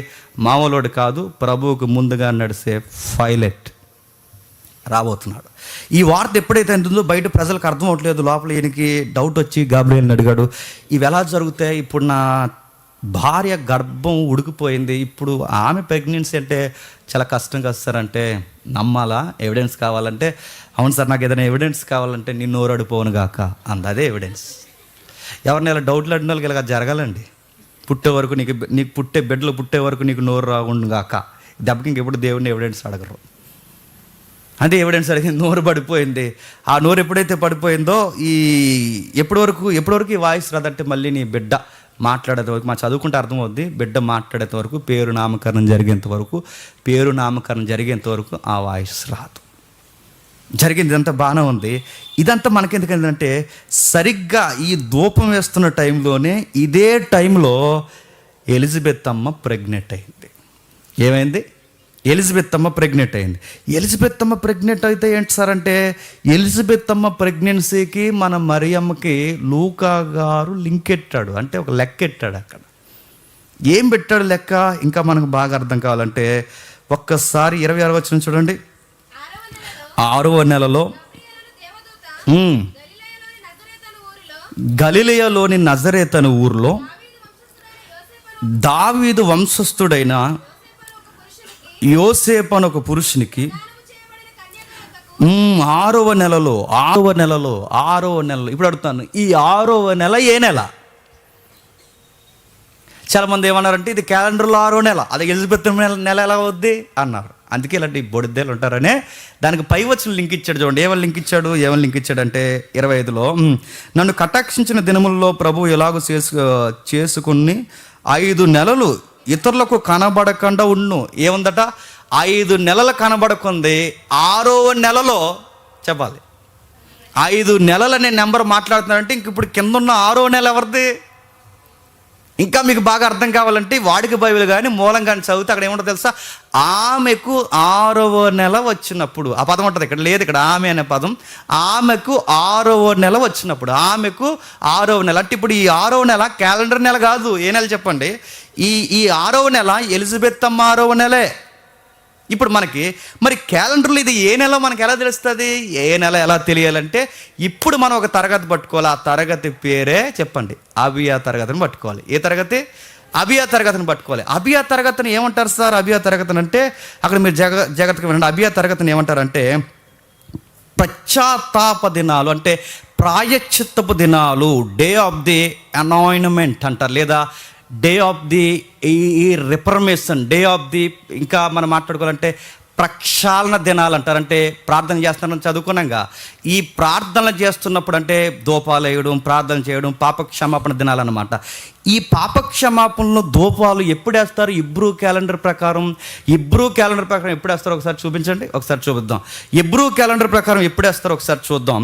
[SPEAKER 1] మామూలుడు కాదు, ప్రభువుకు ముందుగా నడిసే పైలట్ రాబోతున్నాడు. ఈ వార్త ఎప్పుడైతే ఉంటుందో బయట ప్రజలకు అర్థం అవట్లేదు. లోపల ఈయనకి డౌట్ వచ్చి గాబ్రియల్ని అడిగాడు, ఇవి ఎలా జరుగుతాయి? ఇప్పుడు నా భార్య గర్భం ఉడికిపోయింది, ఇప్పుడు ఆమె ప్రెగ్నెన్సీ అంటే చాలా కష్టంగా వస్తారంటే నమ్మాలా? ఎవిడెన్స్ కావాలంటే, అవును సార్ నాకు ఏదైనా ఎవిడెన్స్ కావాలంటే నిన్ను నోరడిపోను గాక అంది. అదే ఎవిడెన్స్. ఎవరిని ఇలా డౌట్లు అడిన వాళ్ళకి ఇలా జరగాలండి. పుట్టే వరకు నీకు పుట్టే బిడ్డలు పుట్టే వరకు నీకు నోరు రాకుండా గాక. దెబ్బకి ఇంకెప్పుడు దేవుడిని ఎవిడెన్స్ అడగరు. అంటే ఎవిడెన్స్ అడిగింది, నోరు పడిపోయింది. ఆ నోరు ఎప్పుడైతే పడిపోయిందో ఎప్పటి వరకు ఈ వాయిస్ రాదంటే మళ్ళీ నీ బిడ్డ మాట్లాడేంత వరకు, మా చదువుకుంటే అర్థమవుద్ది, బిడ్డ మాట్లాడేంత వరకు, పేరు నామకరణం జరిగేంత వరకు ఆ వాయిస్ రాదు. జరిగింది ఇదంతా బాగానే ఉంది. ఇదంతా మనకెందుకంటే సరిగ్గా ఈ ధూపం వేస్తున్న టైంలోనే, ఇదే టైంలో ఎలిజబెత్ అమ్మ ప్రెగ్నెంట్ అయింది. ఏమైంది? ఎలిజబెత్ అమ్మ ప్రెగ్నెంట్ అయింది. ఎలిజబెత్ అమ్మ ప్రెగ్నెంట్ అయితే ఏంటి సార్ అంటే, ఎలిజబెత్ అమ్మ ప్రెగ్నెన్సీకి మన మరియమ్మకి లూకా గారు లింక్ ఎట్టాడు, అంటే ఒక లెక్క ఎట్టాడు. అక్కడ ఏం పెట్టాడు లెక్క, ఇంకా మనకు బాగా అర్థం కావాలంటే ఒక్కసారి 26 వచనం చూడండి. 6వ నెలలో గలిలయలోని నజరేత్ అను ఊరిలో దావీదు వంశస్థుడైన యోసేపు అనే ఒక పురుషునికి 6వ నెలలో ఇప్పుడు అడుగుతాను, ఈ 6వ నెల ఏ నెల? చాలామంది ఏమన్నారంటే ఇది క్యాలెండర్లో 6వ నెల, అది ఎలిజబెత్ నెల ఎలా అవుద్ది అన్నారు. అందుకే ఇలాంటి బొడిదేలు ఉంటారనే దానికి పై వచ్చిన లింక్ ఇచ్చాడు. చూడండి ఏమని లింక్ ఇచ్చాడంటే 25లో, నన్ను కటాక్షించిన దినముల్లో ప్రభు ఎలాగో చేసుకుని 5 నెలలు ఇతరులకు కనబడకుండా ఉన్ను. ఏముందట? 5 నెలలు కనబడకుంది. 6వ నెలలో చెప్పాలి. 5 నెలలనే నెంబర్ మాట్లాడుతున్నారంటే ఇంక ఇప్పుడు కింద ఉన్న 6వ నెల ఎవరిది? ఇంకా మీకు బాగా అర్థం కావాలంటే వాడికి బైబిల్ కానీ మూలం కానీ చదివితే అక్కడ ఏముంటుందో తెలుసా? ఆమెకు 6వ నెల వచ్చినప్పుడు, ఆ పదం ఉంటుంది ఇక్కడ లేదు, ఇక్కడ ఆమె అనే పదం. ఆమెకు 6వ నెల వచ్చినప్పుడు, ఆమెకు 6వ నెల అంటే ఇప్పుడు ఈ 6వ నెల క్యాలెండర్ నెల కాదు. ఏ నెల చెప్పండి? ఈ 6వ నెల ఎలిజబెత్ అమ్మ 6వ నెలే. ఇప్పుడు మనకి మరి క్యాలెండర్లో ఇది ఏ నెల మనకి ఎలా తెలుస్తుంది? ఏ నెల ఎలా తెలియాలంటే ఇప్పుడు మనం ఒక తరగతి పట్టుకోవాలి. ఆ తరగతి పేరే చెప్పండి, అబియా తరగతిని పట్టుకోవాలి. ఏ తరగతి? అబియా తరగతిని పట్టుకోవాలి. అబియా తరగతిని ఏమంటారు సార్? అబియా తరగతిని అంటే అక్కడ మీరు జాగ్రత్తగా వినండి. అబియా తరగతిని ఏమంటారంటే పశ్చాత్తాప దినాలు, అంటే ప్రాయశ్చిత్తపు దినాలు, డే ఆఫ్ ది అనాయిన్మెంట్ అంటారు, లేదా డే ఆఫ్ ది ఈ రిఫర్మేషన్, డే ఆఫ్ ది, ఇంకా మనం మాట్లాడుకోవాలంటే ప్రక్షాళన దినాలు అంటారు. అంటే ప్రార్థన చేస్తానని చదువుకున్నాగా, ఈ ప్రార్థనలు చేస్తున్నప్పుడు అంటే ధూపాలు వేయడం, ప్రార్థన చేయడం, పాపక్షమాపణ దినాలు అన్నమాట. ఈ పాపక్షమాపణలో ధూపాలు ఎప్పుడు వేస్తారు? ఇబ్రూ క్యాలెండర్ ప్రకారం ఎప్పుడు వేస్తారో ఒకసారి చూపించండి, ఒకసారి చూపిద్దాం. ఇబ్రూ క్యాలెండర్ ప్రకారం ఎప్పుడు వేస్తారో ఒకసారి చూద్దాం.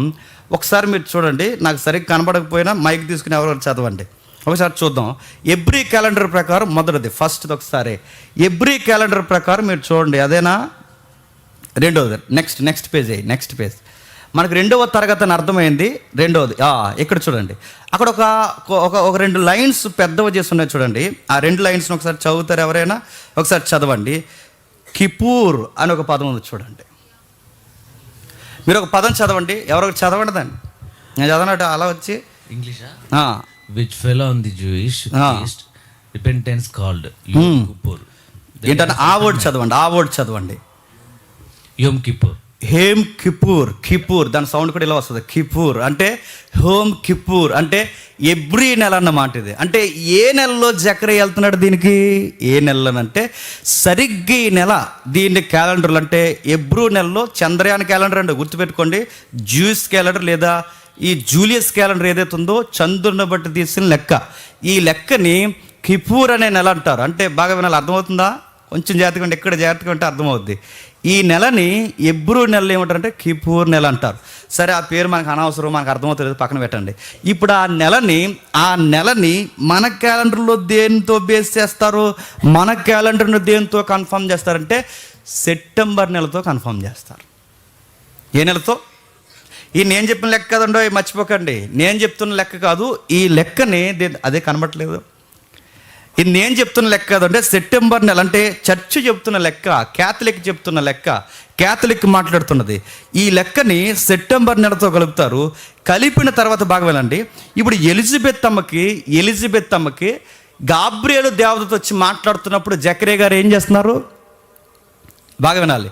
[SPEAKER 1] ఒకసారి మీరు చూడండి, నాకు సరిగ్గా కనబడకపోయినా మైక్ తీసుకుని ఎవరెవరు చదవండి, ఒకసారి చూద్దాం. ఎబ్రీ క్యాలెండర్ ప్రకారం మొదటిది, ఫస్ట్ ఒకసారి ఎబ్రీ క్యాలెండర్ ప్రకారం మీరు చూడండి. అదేనా? రెండవది, నెక్స్ట్ పేజ్ మనకు 2వ తరగతి అని అర్థమైంది. రెండవది ఇక్కడ చూడండి, అక్కడ ఒక 2 లైన్స్ పెద్దవి చేస్తున్నాయి చూడండి. ఆ 2 లైన్స్ని ఒకసారి చదువుతారు ఎవరైనా? ఒకసారి చదవండి. కిపూర్ అని ఒక పదం ఉంది చూడండి. మీరు ఒక పదం చదవండి, ఎవరొకరు చదవండి దాన్ని. నేను చదవనట్టు అలా వచ్చి
[SPEAKER 2] ఇంగ్లీషా? Which fell on the Jewish feast, repentance called Yom Kippur.
[SPEAKER 1] ఏంటంటే ఆ వర్డ్ చదవండి.
[SPEAKER 2] Yom Kippur.
[SPEAKER 1] హేమ్ కిపూర్ దాని సౌండ్ కూడా ఇలా వస్తుంది. కిపూర్ అంటే హోమ్ కిపూర్ అంటే ఎబ్రీ నెల అన్నమాట. ఇది అంటే ఏ నెలలో జకరియా వెళ్తున్నాడు దీనికి? ఏ నెలలోనంటే సరిగ్గా ఈ నెల దీన్ని క్యాలెండర్లు అంటే ఎబ్రూ నెలలో చంద్రయాన్ క్యాలెండర్ అంటే గుర్తుపెట్టుకోండి. జ్యూస్ క్యాలెండర్ లేదా ఈ జూలియస్ క్యాలెండర్ ఏదైతే ఉందో చంద్రుని బట్టి తీసిన లెక్క. ఈ లెక్కని కిపూర్ అనే నెల అంటారు. అంటే బాగా వినాలి, అర్థమవుతుందా? కొంచెం జాగ్రత్తగా ఉంటే, ఎక్కడ జాగ్రత్తగా ఉంటే అర్థమవుద్ది. ఈ నెలని ఎబ్రూ నెలలు ఏమంటారంటే కిపూర్ నెల అంటారు. సరే, ఆ పేరు మనకు అనవసరం, మనకు అర్థమవుతుంది, పక్కన పెట్టండి. ఇప్పుడు ఆ నెలని మన క్యాలెండర్లో దేనితో బేస్ చేస్తారు? మన క్యాలెండర్ను దేనితో కన్ఫర్మ్ చేస్తారంటే సెప్టెంబర్ నెలతో కన్ఫర్మ్ చేస్తారు. ఏ నెలతో? ఈ నేను చెప్పిన లెక్క కదండో, మర్చిపోకండి. నేను చెప్తున్న లెక్క కాదు, ఈ లెక్కని అదే కనబట్టలేదు. ఇది నేను చెప్తున్న లెక్క కాదంటే సెప్టెంబర్ నెల, అంటే చర్చ్ చెప్తున్న లెక్క, క్యాథలిక్ చెప్తున్న లెక్క, క్యాథలిక్ మాట్లాడుతున్నది. ఈ లెక్కని సెప్టెంబర్ నెలతో కలుపుతారు. కలిపిన తర్వాత బాగా వినండి. ఇప్పుడు ఎలిజబెత్ అమ్మకి గాబ్రియేలు దేవదూత వచ్చి మాట్లాడుతున్నప్పుడు జకరియా గారు ఏం చేస్తున్నారు? బాగా వినాలి.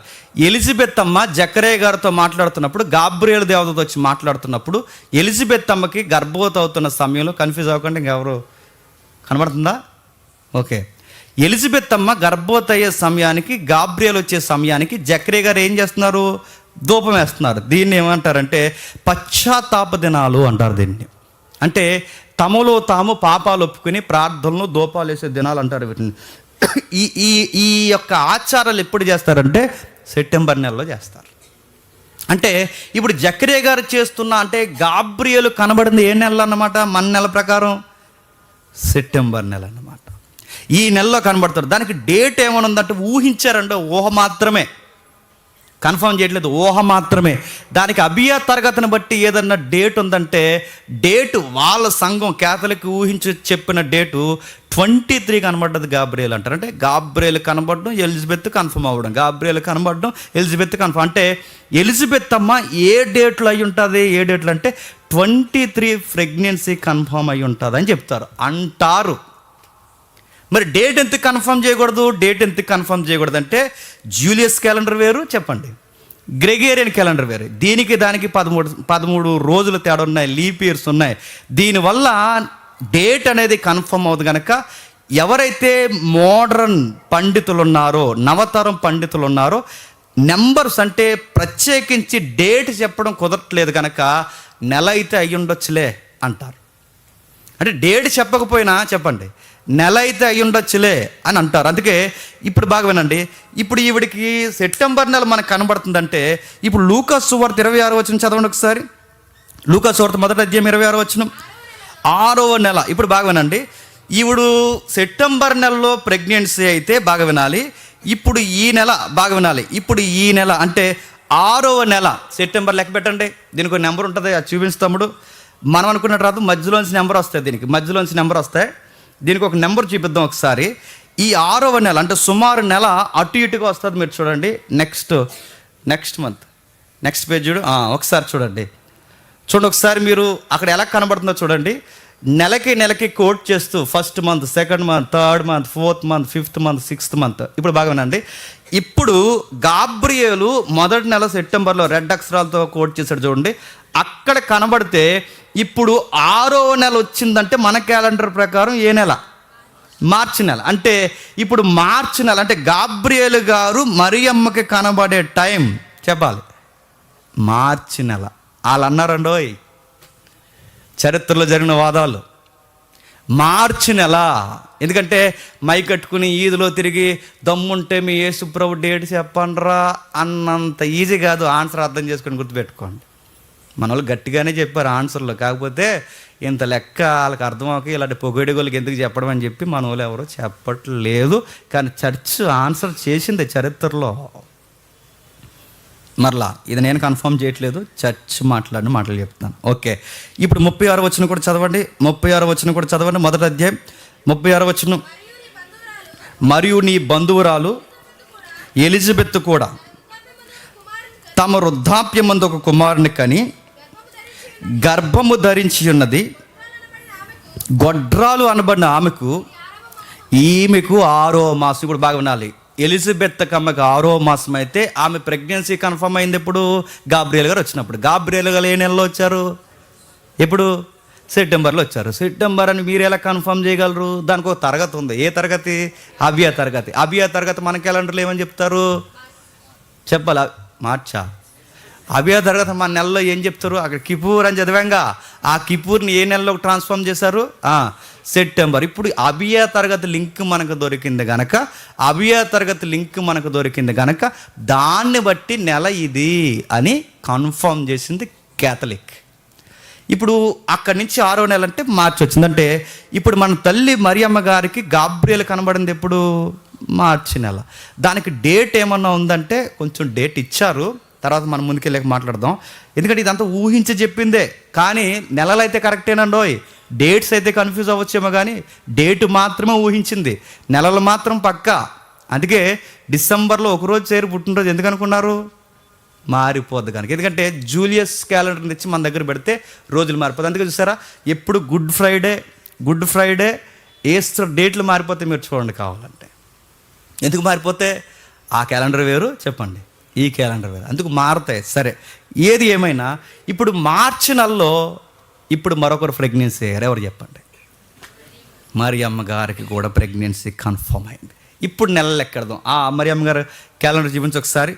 [SPEAKER 1] ఎలిజబెత్ అమ్మ జకరియా గారితో మాట్లాడుతున్నప్పుడు, గాబ్రియేలు దేవదూత వచ్చి మాట్లాడుతున్నప్పుడు ఎలిజబెత్ అమ్మకి గర్భవతి అవుతున్న సమయంలో, కన్ఫ్యూజ్ అవ్వకండి, ఇంకెవరు కనబడుతుందా? ఓకే. ఎలిజబెత్ అమ్మ గర్భవతి అయ్యే సమయానికి, గాబ్రియేలు వచ్చే సమయానికి జకరియా గారు ఏం చేస్తున్నారు? ధూపం వేస్తున్నారు. దీన్ని ఏమంటారంటే పశ్చాత్తాప దినాలు అంటారు దీన్ని. అంటే తమలో తాము పాపాలు ఒప్పుకుని ప్రార్థనలు దోపాలు వేసే దినాలు అంటారు వీటిని. ఈ ఈ ఈ యొక్క ఆచారాలు ఎప్పుడు చేస్తారంటే సెప్టెంబర్ నెలలో చేస్తారు. అంటే ఇప్పుడు జకరియా గారు చేస్తున్న అంటే గాబ్రియేలు కనబడింది ఏ నెల అన్నమాట? మన నెల ప్రకారం సెప్టెంబర్ నెల అన్నమాట. ఈ నెలలో కనబడతారు. దానికి డేట్ ఏమైనా ఉందంటే ఊహించారంటే ఊహ మాత్రమే, కన్ఫర్మ్ చేయట్లేదు, ఊహ మాత్రమే. దానికి అబియా తరగతిని బట్టి ఏదన్నా డేట్ ఉందంటే డేటు వాళ్ళ సంఘం క్యాథలిక్ ఊహించి చెప్పిన డేటు 23 కనబడ్డది గాబ్రియేల్ అంటారు. అంటే గాబ్రియేల్ కనబడడం, ఎలిజబెత్ కన్ఫర్మ్ అవ్వడం, గాబ్రియేల్ కనబడడం, ఎలిజబెత్ కన్ఫర్మ్. అంటే ఎలిజబెత్ అమ్మ ఏ డేట్లు అయి ఉంటుంది? ఏ డేట్లు అంటే 23 ప్రెగ్నెన్సీ కన్ఫర్మ్ అయి ఉంటుంది అని చెప్తారు అంటారు. మరి డేట్ ఎందుకు కన్ఫర్మ్ చేయకూడదు? డేట్ ఎందుకు కన్ఫర్మ్ చేయకూడదు అంటే జూలియస్ క్యాలెండర్ వేరు, చెప్పండి, గ్రెగేరియన్ క్యాలెండర్ వేరు. దీనికి దానికి 13 రోజులు తేడా ఉన్నాయి, లీప్ ఇయర్స్ ఉన్నాయి. దీనివల్ల డేట్ అనేది కన్ఫర్మ్ అవుతుంది. కనుక ఎవరైతే మోడర్న్ పండితులు ఉన్నారో, నవతరం పండితులు ఉన్నారో, నెంబర్స్ అంటే ప్రత్యేకించి డేట్ చెప్పడం కుదరట్లేదు కనుక నెల అయితే అయ్యి ఉండొచ్చులే అంటారు. అంటే డేట్ చెప్పకపోయినా చెప్పండి నెల అయితే అయ్యి ఉండొచ్చులే అని అంటారు. అందుకే ఇప్పుడు బాగా వినండి, ఇప్పుడు ఈవిడికి సెప్టెంబర్ నెల మనకు కనబడుతుందంటే ఇప్పుడు లూకా సువార్త 26వ వచనం చదవండి ఒకసారి. లూకా సువార్త 1వ అధ్యాయం 26వ వచనం, 6వ నెల. ఇప్పుడు బాగా వినండి, ఈవిడు సెప్టెంబర్ నెలలో ప్రెగ్నెన్సీ అయితే బాగా వినాలి. ఇప్పుడు ఈ నెల బాగా వినాలి, ఇప్పుడు ఈ నెల అంటే 6వ నెల సెప్టెంబర్ లెక్క పెట్టండి. దీనికి ఒక నెంబర్ ఉంటుంది, అది చూపించుతాముడు. మనం అనుకున్న రాదు, మధ్యలోంచి నెంబర్ వస్తాయి, దీనికి మధ్యలోంచి నెంబర్ వస్తాయి. దీనికి ఒక నెంబర్ చూపిద్దాం ఒకసారి. ఈ 6వ నెల అంటే సుమారు నెల అటు ఇటుగా వస్తుంది. మీరు చూడండి, నెక్స్ట్ మంత్ నెక్స్ట్ పేజ్ చూడు, ఒకసారి చూడండి ఒకసారి మీరు అక్కడ ఎలా కనబడుతుందో చూడండి. నెలకి కోట్ చేస్తూ first month, second month, third month, fourth month, fifth month, sixth month. ఇప్పుడు బాగా వినండి, ఇప్పుడు గాబ్రియేలు మొదటి నెల సెప్టెంబర్లో రెడ్ అక్షరాలతో కోట్ చేశాడు చూడండి. అక్కడ కనబడితే ఇప్పుడు 6వ నెల వచ్చిందంటే మన క్యాలెండర్ ప్రకారం ఏ నెల? మార్చి నెల. అంటే ఇప్పుడు మార్చి నెల అంటే గాబ్రియేలు గారు మరియమ్మకి కనబడే టైం చెప్పాలి మార్చి నెల. వాళ్ళు అన్నారండోయ్, చరిత్రలో జరిగిన వాదాలు, మార్చి నెల. ఎందుకంటే మై కట్టుకుని ఈదులో తిరిగి దమ్ముంటే మీ యేసుప్రభు డేట్ చెప్పండిరా అన్నంత ఈజీ కాదు. ఆన్సర్ అర్థం చేసుకొని గుర్తుపెట్టుకోండి. మన వాళ్ళు గట్టిగానే చెప్పారు ఆన్సర్లు, కాకపోతే ఇంత లెక్క వాళ్ళకి అర్థమవుక ఇలాంటి పొగడిగోళ్ళకి ఎందుకు చెప్పడం అని చెప్పి మన వాళ్ళు ఎవరో చెప్పట్లేదు. కానీ చర్చ్ ఆన్సర్ చేసింది చరిత్రలో. మరలా ఇది నేను కన్ఫర్మ్ చేయట్లేదు, చర్చ్ మాట్లాడిన మాటలు చెప్తాను. ఓకే, ఇప్పుడు 36వ వచనం కూడా చదవండి. 36వ వచనం కూడా చదవండి. మొదటి అధ్యాయం 36వ వచనం, మరియు నీ బంధువురాలు ఎలిజబెత్ కూడా తమ వృద్ధాప్యమందు ఒక కుమారుని కని గర్భము ధరించి ఉన్నది. గొడ్రాలు అనబడిన ఈమెకు 6వ మాసం. ఇప్పుడు బాగా వినాలి, ఎలిజబెత్ కమ్మకి 6వ మాసం అయితే ఆమె ప్రెగ్నెన్సీ కన్ఫర్మ్ అయింది ఎప్పుడు? గాబ్రియేల్ గారు వచ్చినప్పుడు. గాబ్రియేల్ గారు ఏ నెలలో వచ్చారు? ఎప్పుడు? సెప్టెంబర్లో వచ్చారు. సెప్టెంబర్ అని మీరు ఎలా కన్ఫర్మ్ చేయగలరు? దానికి ఒక తరగతి ఉంది. ఏ తరగతి? అబియా తరగతి. అబియా తరగతి మన క్యాలెండర్లో ఏమని చెప్తారు చెప్పాలి? మార్చా. అబియా తరగతి మన నెలలో ఏం చెప్తారు? అక్కడ కిపూర్ అని చదివాంగా, ఆ కిపూర్ని ఏ నెలలో ట్రాన్స్ఫార్మ్ చేశారు? సెప్టెంబర్. ఇప్పుడు అబియా తరగతి లింక్ మనకు దొరికింది గనక దాన్ని బట్టి నెల ఇది అని కన్ఫర్మ్ చేసింది క్యాథలిక్. ఇప్పుడు అక్కడి నుంచి 6వ నెల అంటే మార్చి వచ్చిందంటే ఇప్పుడు మన తల్లి మరియమ్మ గారికి గాబ్రియేల్ కనబడింది ఎప్పుడు? మార్చి నెల. దానికి డేట్ ఏమన్నా ఉందంటే కొంచెం డేట్ ఇచ్చారు, తర్వాత మనం ముందుకెళ్ళాక మాట్లాడదాం. ఎందుకంటే ఇదంతా ఊహించి చెప్పిందే, కానీ నెలలు అయితే కరెక్టేనండోయ్. డేట్స్ అయితే కన్ఫ్యూజ్ అవ్వచ్చేమో, కానీ డేట్ మాత్రమే ఊహించింది, నెలలు మాత్రం పక్కా. అందుకే డిసెంబర్లో ఒకరోజు చేరి పుట్టినరోజు ఎందుకు అనుకున్నారు? మారిపోద్ది కనుక. ఎందుకంటే జూలియస్ క్యాలెండర్ తెచ్చి మన దగ్గర పెడితే రోజులు మారిపోతుంది. అందుకే చూసారా, ఎప్పుడు గుడ్ ఫ్రైడే ఈస్టర్ డేట్లు మారిపోతే మీరు చూడండి కావాలంటే. ఎందుకు మారిపోతే? ఆ క్యాలెండర్ వేరు, చెప్పండి, ఈ క్యాలెండర్ వేరు, అందుకు మారుతాయి. సరే, ఏది ఏమైనా ఇప్పుడు మార్చి నెలలో ఇప్పుడు మరొకరు ప్రెగ్నెన్సీ అయ్యారు. ఎవరు చెప్పండి? మరియమ్మ గారికి కూడా ప్రెగ్నెన్సీ కన్ఫర్మ్ అయింది. ఇప్పుడు నెలలు ఎక్కడదాం. మరియమ్మ గారు క్యాలెండర్ చూపించి ఒకసారి.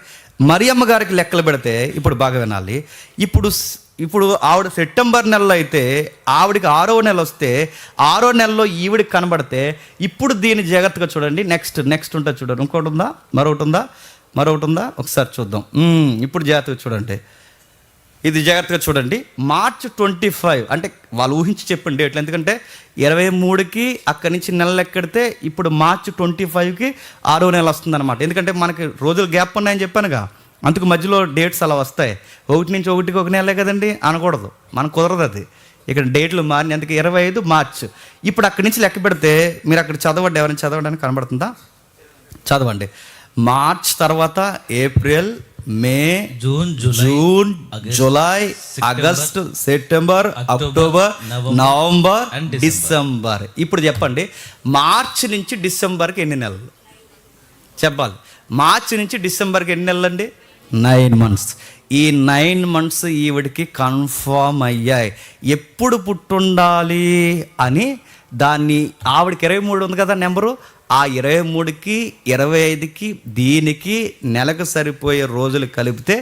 [SPEAKER 1] మరియమ్మ గారికి లెక్కలు పెడితే ఇప్పుడు బాగా వినాలి. ఇప్పుడు ఇప్పుడు ఆవిడ సెప్టెంబర్ నెలలో అయితే ఆవిడికి 6వ నెల వస్తే 6వ నెలలో ఈవిడికి కనబడితే ఇప్పుడు దీని జాగ్రత్తగా చూడండి. నెక్స్ట్ ఉంటుంది చూడండి. ఇంకోటి ఉందా? మరొకటి ఉందా? ఒకసారి చూద్దాం. ఇప్పుడు జాగ్రత్తగా చూడండి. ఇది జాగ్రత్తగా చూడండి. మార్చ్ 25 అంటే వాళ్ళు ఊహించి చెప్పండి డేట్లు. ఎందుకంటే 23కి అక్కడి నుంచి నెలలు ఎక్కడితే ఇప్పుడు మార్చ్ 25కి 6వ నెల వస్తుందన్నమాట. ఎందుకంటే మనకి రోజులు గ్యాప్ ఉన్నాయని చెప్పానుగా, అందుకు మధ్యలో డేట్స్ అలా వస్తాయి. 1 నుంచి 1కి 1 నెలే కదండి అనకూడదు, మనకు కుదరదు అది. ఇక్కడ డేట్లు మారిన అందుకే 25 మార్చ్. ఇప్పుడు అక్కడి నుంచి లెక్క పెడితే మీరు అక్కడ చదవండి, ఎవరైనా చదవడానికి కనబడుతుందా? చదవండి. మార్చ్ తర్వాత April, May, June, July, August, September, October, November, December. ఇప్పుడు చెప్పండి, మార్చి నుంచి డిసెంబర్కి ఎన్ని నెలలు చెప్పాలి? మార్చి నుంచి డిసెంబర్కి ఎన్ని నెలలు అండి? 9 months. ఈ 9 months ఈవిడికి కన్ఫామ్ అయ్యాయి. ఎప్పుడు పుట్టుండాలి అని దాన్ని ఆవిడకి 23 ఉంది కదా నెంబరు, ఆ 23కి 25కి దీనికి నెలకు సరిపోయే రోజులు కలిపితే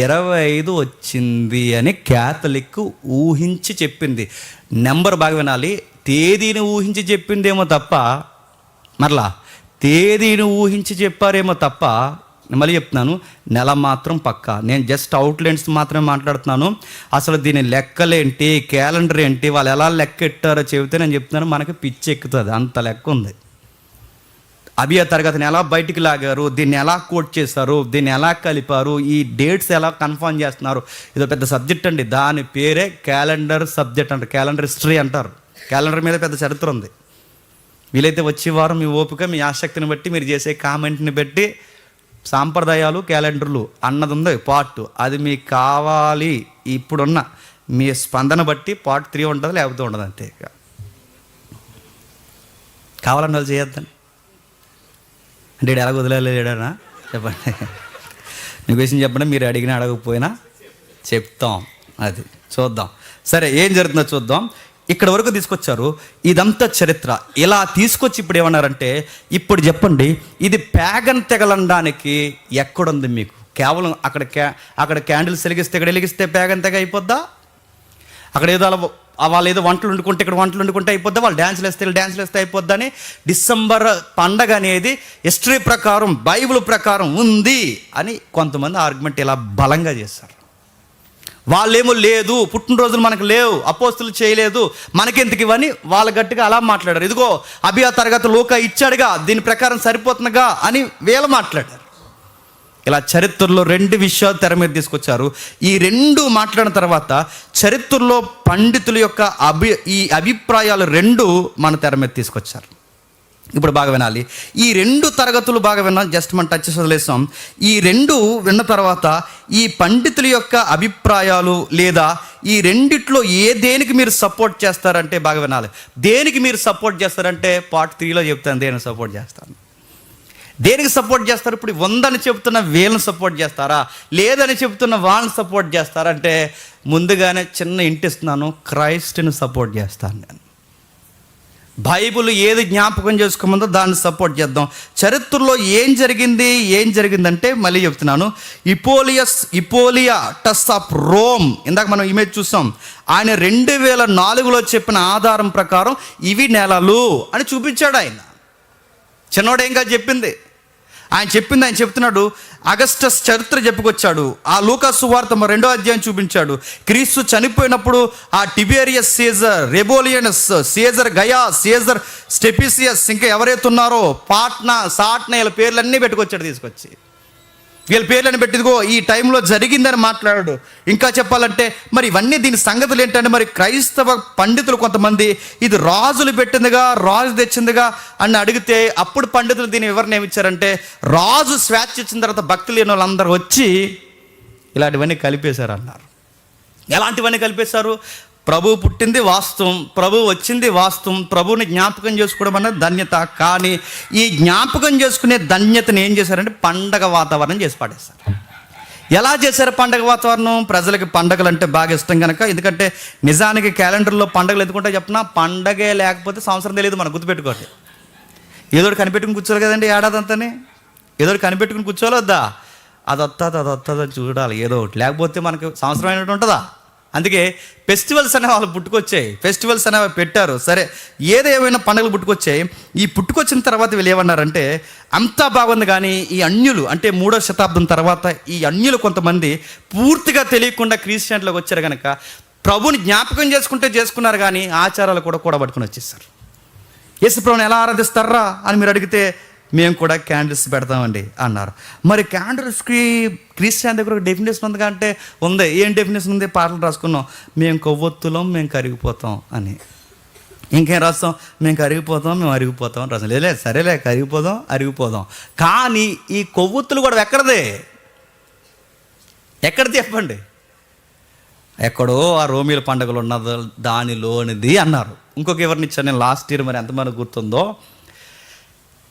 [SPEAKER 1] 25 వచ్చింది అని క్యాథలిక్ ఊహించి చెప్పింది. నెంబర్ బాగా వినాలి. తేదీని ఊహించి చెప్పిందేమో తప్ప, మరలా తేదీని ఊహించి చెప్పారేమో తప్ప, మళ్ళీ చెప్తున్నాను, నెల మాత్రం పక్కా. నేను జస్ట్ అవుట్లైన్స్ మాత్రమే మాట్లాడుతున్నాను. అసలు దీని లెక్కలేంటి, క్యాలెండర్ ఏంటి, వాళ్ళు ఎలా లెక్క ఎట్టారో చెబితే నేను చెప్తున్నాను, మనకి పిచ్చి ఎక్కుతుంది. అంత లెక్క ఉంది. అభియ తరగతిని ఎలా బయటికి లాగారు, దీన్ని ఎలా కోట్ చేశారు, దీన్ని ఎలా కలిపారు, ఈ డేట్స్ ఎలా కన్ఫర్మ్ చేస్తున్నారు, ఇదో పెద్ద సబ్జెక్ట్ అండి. దాని పేరే క్యాలెండర్ సబ్జెక్ట్ అంటారు, క్యాలెండర్ హిస్టరీ అంటారు. క్యాలెండర్ మీద పెద్ద చరిత్ర ఉంది. వీలైతే వచ్చే వారం మీ ఓపిక, మీ ఆసక్తిని బట్టి, మీరు చేసే కామెంట్ని బట్టి సాంప్రదాయాలు క్యాలెండర్లు అన్నది ఉంది పార్ట్, అది మీకు కావాలి. ఇప్పుడున్న మీ స్పందన బట్టి పార్ట్ 3 ఉంటుంది, లేకపోతే ఉండదు, అంతే. కావాలన్న వాళ్ళు చేయొద్దని అంటే ఎలా వదిలేలేడనా చెప్పండి. నీకు విషయం చెప్పండి, మీరు అడిగినా అడగకపోయినా చెప్తాం. అది చూద్దాం. సరే, ఏం జరుగుతుందో చూద్దాం. ఇక్కడ వరకు తీసుకొచ్చారు. ఇదంతా చరిత్ర. ఇలా తీసుకొచ్చి ఇప్పుడు ఏమన్నారంటే, ఇప్పుడు చెప్పండి, ఇది ప్యాగన్ తెగలనడానికి ఎక్కడుంది మీకు? కేవలం అక్కడ క్యాండిల్స్ వెలిగిస్తే, ఇక్కడ వెలిగిస్తే ప్యాగన్ తెగ అయిపోద్దా? అక్కడ ఏదో వాళ్ళు ఏదో వంటలు వండుకుంటే ఇక్కడ వంటలు వండుకుంటే అయిపోద్దా? వాళ్ళు డ్యాన్సులు వేస్తే అయిపోద్దా అని డిసెంబర్ పండగ అనేది హిస్టరీ ప్రకారం, బైబిల్ ప్రకారం ఉంది అని కొంతమంది ఆర్గ్యుమెంట్ ఇలా బలంగా చేశారు. వాళ్ళేమో లేదు, పుట్టినరోజులు మనకు లేవు, అపోస్తులు చేయలేదు, మనకెందుకు ఇవని వాళ్ళు గట్టిగా అలా మాట్లాడారు. ఇదిగో అభియా తరగతి లోక ఇచ్చాడుగా, దీని ప్రకారం సరిపోతుందిగా అని వీళ్ళు మాట్లాడారు. ఇలా చరిత్రలో 2 విషయాలు తెర మీద తీసుకొచ్చారు. ఈ 2 మాట్లాడిన తర్వాత చరిత్రలో పండితుల యొక్క ఈ అభిప్రాయాలు 2 మన తెర మీద తీసుకొచ్చారు. ఇప్పుడు బాగా వినాలి. ఈ 2 తరగతులు బాగా విన్నాం, జస్ట్ మనం టచ్ వదిలేసాం. ఈ 2 విన్న తర్వాత ఈ పండితుల యొక్క అభిప్రాయాలు లేదా ఈ రెండిట్లో దేనికి మీరు సపోర్ట్ చేస్తారంటే బాగా వినాలి. దేనికి మీరు సపోర్ట్ చేస్తారంటే పార్ట్ 3లో చెప్తాను దేనికి సపోర్ట్ చేస్తాను. దేనికి సపోర్ట్ చేస్తారు? ఇప్పుడు ఉందని చెప్తున్న వీళ్ళని సపోర్ట్ చేస్తారా, లేదని చెప్తున్న వాళ్ళని సపోర్ట్ చేస్తారా అంటే ముందుగానే చిన్న ఇంటిస్తున్నాను, క్రైస్ట్ని సపోర్ట్ చేస్తాను నేను. బైబిల్ ఏది జ్ఞాపకం చేసుకోమందో దాన్ని సపోర్ట్ చేద్దాం. చరిత్రలో ఏం జరిగిందంటే మళ్ళీ చెప్తున్నాను, ఇపోలియటస్ ఆఫ్ రోమ్, ఇందాక మనం ఇమేజ్ చూసాం. ఆయన 2004లో చెప్పిన ఆధారం ప్రకారం ఇవి నెలలు అని చూపించాడు. ఆయన చిన్నోడు ఏం కాదు చెప్పింది, ఆయన చెప్తున్నాడు. అగస్టస్ చరిత్ర చెప్పుకొచ్చాడు. ఆ లూకా సువార్త 2వ అధ్యాయం చూపించాడు. క్రీస్తు చనిపోయినప్పుడు ఆ టిబేరియస్ సీజర్, రెబోలియనస్ సీజర్, గయా సీజర్, స్టెపిసియస్, ఇంకా ఎవరైతే ఉన్నారో పాట్నా, సాట్నా, వీళ్ళ పేర్లన్నీ పెట్టుకొచ్చాడు. తీసుకొచ్చి వీళ్ళ పేర్లను పెట్టిదిగో ఈ టైంలో జరిగిందని మాట్లాడాడు. ఇంకా చెప్పాలంటే మరి ఇవన్నీ దీని సంగతులు ఏంటంటే, మరి క్రైస్తవ పండితులు కొంతమంది ఇది రాజులు పెట్టిందిగా, రాజు తెచ్చిందిగా అని అడిగితే అప్పుడు పండితులు దీని వివరణ ఏమిచ్చారంటే, రాజు స్వేచ్ఛ ఇచ్చిన తర్వాత భక్తులు లేని వాళ్ళందరూ వచ్చి ఇలాంటివన్నీ కలిపేశారు అన్నారు. ఎలాంటివన్నీ కలిపేశారు? ప్రభు పుట్టింది వాస్తవం, ప్రభు వచ్చింది వాస్తవం, ప్రభువుని జ్ఞాపకం చేసుకోవడం అన్నది ధన్యత. కానీ ఈ జ్ఞాపకం చేసుకునే ధన్యతను ఏం చేశారంటే పండగ వాతావరణం చేసి పాడేశారు. ఎలా చేశారు పండగ వాతావరణం? ప్రజలకి పండగలు అంటే బాగా ఇష్టం కనుక. ఎందుకంటే నిజానికి క్యాలెండర్లో పండగలు ఎందుకుంటే చెప్పినా, పండగే లేకపోతే సంవత్సరం తెలియదు. మనం గుర్తుపెట్టుకోండి. ఏదోటి కనిపెట్టుకుని కూర్చోవాలి కదండి, ఏడాదంతని ఏదోటి కనిపెట్టుకుని కూర్చోవాలి వద్దా? అది వస్తుందని చూడాలి ఏదో ఒకటి, లేకపోతే మనకు సంవత్సరం అయినట్టు ఉంటుందా? అందుకే ఫెస్టివల్స్ అనే వాళ్ళు పుట్టుకొచ్చాయి, ఫెస్టివల్స్ అనేవి పెట్టారు. సరే, ఏదేమైనా పండుగలు పుట్టుకొచ్చాయి. ఈ పుట్టుకొచ్చిన తర్వాత వీళ్ళు ఏమన్నారంటే అంతా బాగుంది, కానీ ఈ అన్యులు అంటే 3వ శతాబ్దం తర్వాత ఈ అన్యులు కొంతమంది పూర్తిగా తెలియకుండా క్రిస్టియన్లోకి వచ్చారు కనుక ప్రభుని జ్ఞాపకం చేసుకున్నారు, కానీ ఆచారాలు కూడా కూడబట్టుకుని వచ్చేసారు. యేసుప్రభుని ఎలా ఆరాధిస్తారా అని మీరు అడిగితే మేము కూడా క్యాండిల్స్ పెడతామండి అన్నారు. మరి క్యాండిల్స్కి క్రిస్టియన్ దగ్గర ఒక డెఫినేషన్ ఉంది అంటే ఉంది. ఏం డెఫినేషన్ ఉంది? పాటలు రాసుకున్నాం, మేము కొవ్వొత్తులం, మేము కరిగిపోతాం అని. ఇంకేం రాస్తాం? మేము కరిగిపోతాం, మేము అరిగిపోతాం రాస్తాం. లేదు, సరేలే, కరిగిపోదాం, అరిగిపోదాం. కానీ ఈ కొవ్వొత్తులు కూడా ఎక్కడది చెప్పండి? ఎక్కడో ఆ రోమిల పండుగలు ఉన్నది దానిలోనిది అన్నారు. ఇంకొక ఎవరిని ఇచ్చాను నేను లాస్ట్ ఇయర్, మరి ఎంతమంది గుర్తుందో,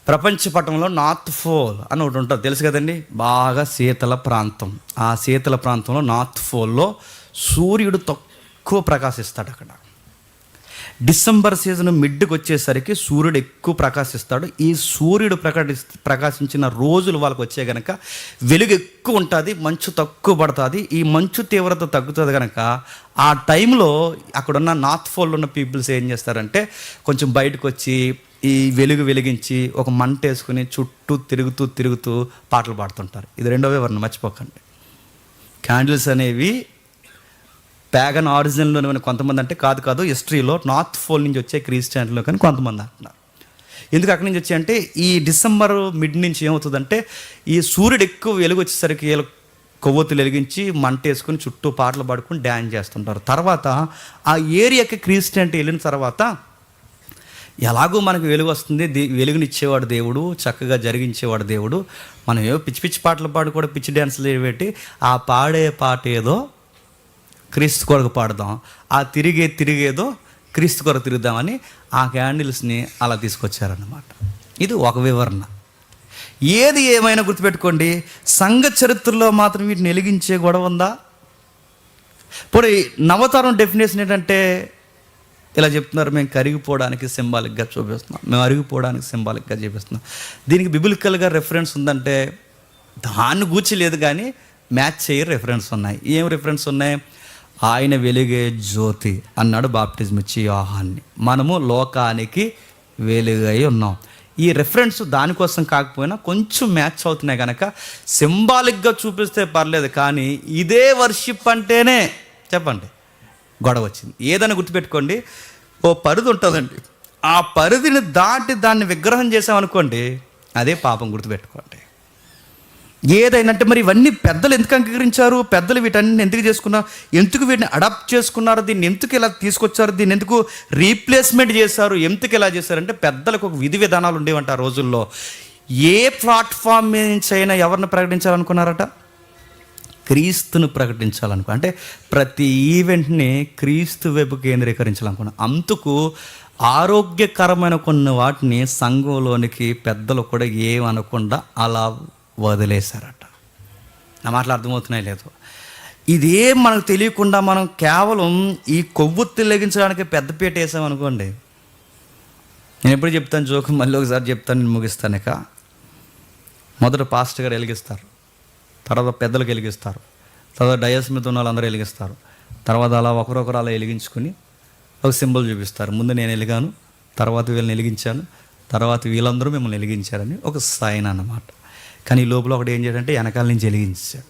[SPEAKER 1] ప్రపంచ పటంలో నార్త్ పోల్ అని ఒకటి ఉంటుంది, తెలుసు కదండి, బాగా శీతల ప్రాంతం. ఆ శీతల ప్రాంతంలో నార్త్ పోల్లో సూర్యుడు తక్కువ ప్రకాశిస్తాడు. అక్కడ డిసెంబర్ సీజన్ మిడ్కి వచ్చేసరికి సూర్యుడు ఎక్కువ ప్రకాశిస్తాడు. ఈ సూర్యుడు ప్రకాశించిన రోజులు వాళ్ళకి వచ్చే కనుక వెలుగు ఎక్కువ ఉంటుంది, మంచు తక్కువ పడుతుంది. ఈ మంచు తీవ్రత తగ్గుతుంది కనుక ఆ టైంలో అక్కడున్న నార్త్ పోల్లో ఉన్న పీపుల్స్ ఏం చేస్తారంటే కొంచెం బయటకు వచ్చి ఈ వెలుగు వెలిగించి ఒక మంట వేసుకుని చుట్టూ తిరుగుతూ పాటలు పాడుతుంటారు. ఇది రెండో వివరణ, మర్చిపోకండి. క్యాండిల్స్ అనేవి ప్యాగన్ ఆరిజినల్లోనే కొంతమంది అంటే కాదు హిస్టరీలో నార్త్ పోల్ నుంచి వచ్చే క్రిస్టియన్లో కానీ కొంతమంది అంటున్నారు. ఎందుకు అక్కడి నుంచి వచ్చాయి అంటే ఈ డిసెంబర్ మిడ్ నుంచి ఏమవుతుందంటే ఈ సూర్యుడు ఎక్కువ వెలుగు వచ్చేసరికి కొవ్వొత్తులు వెలిగించి మంట వేసుకుని చుట్టూ పాటలు పాడుకుని డ్యాన్స్ చేస్తుంటారు. తర్వాత ఆ ఏరియాకి క్రిస్టియానిటీ వెళ్ళిన తర్వాత ఎలాగో మనకు వెలుగు వస్తుంది, వెలుగునిచ్చేవాడు దేవుడు, చక్కగా జరిగించేవాడు దేవుడు, మనం ఏవో పిచ్చి పాటలు పాడుకోవడం, పిచ్చి డ్యాన్సులు పెట్టి ఆ పాడే పాట ఏదో క్రీస్తు కొరకు పాడదాం, ఆ తిరిగేదో క్రీస్తు కొరకు తిరుగుదామని ఆ క్యాండిల్స్ని అలా తీసుకొచ్చారన్నమాట. ఇది ఒక వివరణ. ఏది ఏమైనా గుర్తుపెట్టుకోండి, సంఘ చరిత్రలో మాత్రం వీటిని వెలిగించే గొడవ ఉందా? ఇప్పుడు నవతరం డెఫినేషన్ ఏంటంటే ఇలా చెప్తున్నారు, మేము కరిగిపోవడానికి సింబాలిక్గా చూపిస్తున్నాం, మేము అరిగిపోవడానికి సింబాలిక్గా చూపిస్తున్నాం. దీనికి బిబిలికల్గా రెఫరెన్స్ ఉందంటే దాన్ని గూర్చి లేదు, కానీ మ్యాచ్ చేయరు రెఫరెన్స్ ఉన్నాయి. ఏం రెఫరెన్స్ ఉన్నాయి? ఆయన వెలుగే జ్యోతి అన్నాడు బాప్టిజం ఇచ్చి యోహాన్ని. మనము లోకానికి వెలుగై ఉన్నాం. ఈ రెఫరెన్స్ దానికోసం కాకపోయినా కొంచెం మ్యాచ్ అవుతున్నాయి కనుక సింబాలిక్గా చూపిస్తే పర్లేదు, కానీ ఇదే వర్షిప్ అంటేనే చెప్పండి గొడవ వచ్చింది. ఏదైనా గుర్తుపెట్టుకోండి, ఓ పరిధి ఉంటుందండి, ఆ పరిధిని దాటి దాన్ని విగ్రహం చేసామనుకోండి అదే పాపం. గుర్తుపెట్టుకోండి. ఏదైనా అంటే మరి ఇవన్నీ పెద్దలు ఎందుకు అంగీకరించారు? పెద్దలు వీటన్ని ఎందుకు చేసుకున్నారు? ఎందుకు వీటిని అడాప్ట్ చేసుకున్నారు? దీన్ని ఎందుకు ఇలా తీసుకొచ్చారు? దీన్ని ఎందుకు రీప్లేస్మెంట్ చేశారు? ఎందుకు ఇలా చేశారంటే పెద్దలకు ఒక విధి విధానాలు ఉండేవంట ఆ రోజుల్లో. ఏ ప్లాట్ఫామ్ నుంచి అయినా ఎవరిని ప్రకటించాలనుకున్నారట? క్రీస్తును ప్రకటించాలనుకో, అంటే ప్రతి ఈవెంట్ని క్రీస్తు వైపు కేంద్రీకరించాలనుకున్నా. అందుకు ఆరోగ్యకరమైన కొన్ని వాటిని సంఘంలోనికి పెద్దలు కూడా ఏమనకుండా అలా వదిలేశారట. నా మాటలు అర్థమవుతున్నాయి లేదు? ఇదేం మనకు తెలియకుండా మనం కేవలం ఈ కొవ్వొత్తులు వెలిగించడానికి పెద్దపీట వేసామనుకోండి. నేను ఎప్పుడు చెప్తాను జోకు, మళ్ళీ ఒకసారి చెప్తాను, నేను ముగిస్తాను. ఇక మొదట పాస్టర్ గారు వెలిగిస్తారు, తర్వాత పెద్దలకు వెలిగిస్తారు, తర్వాత డయస్ మీద ఉన్న వాళ్ళందరూ వెలిగిస్తారు, తర్వాత అలా ఒకరొకరు అలా వెలిగించుకుని ఒక సింబల్ చూపిస్తారు. ముందు నేను వెలిగాను, తర్వాత వీళ్ళని వెలిగించాను, తర్వాత వీళ్ళందరూ మిమ్మల్ని వెలిగించారని ఒక సైన్ అన్నమాట. కానీ ఈ లోపల ఒకటి ఏం చేయాలంటే వెనకాల నుంచి వెలిగించాడు.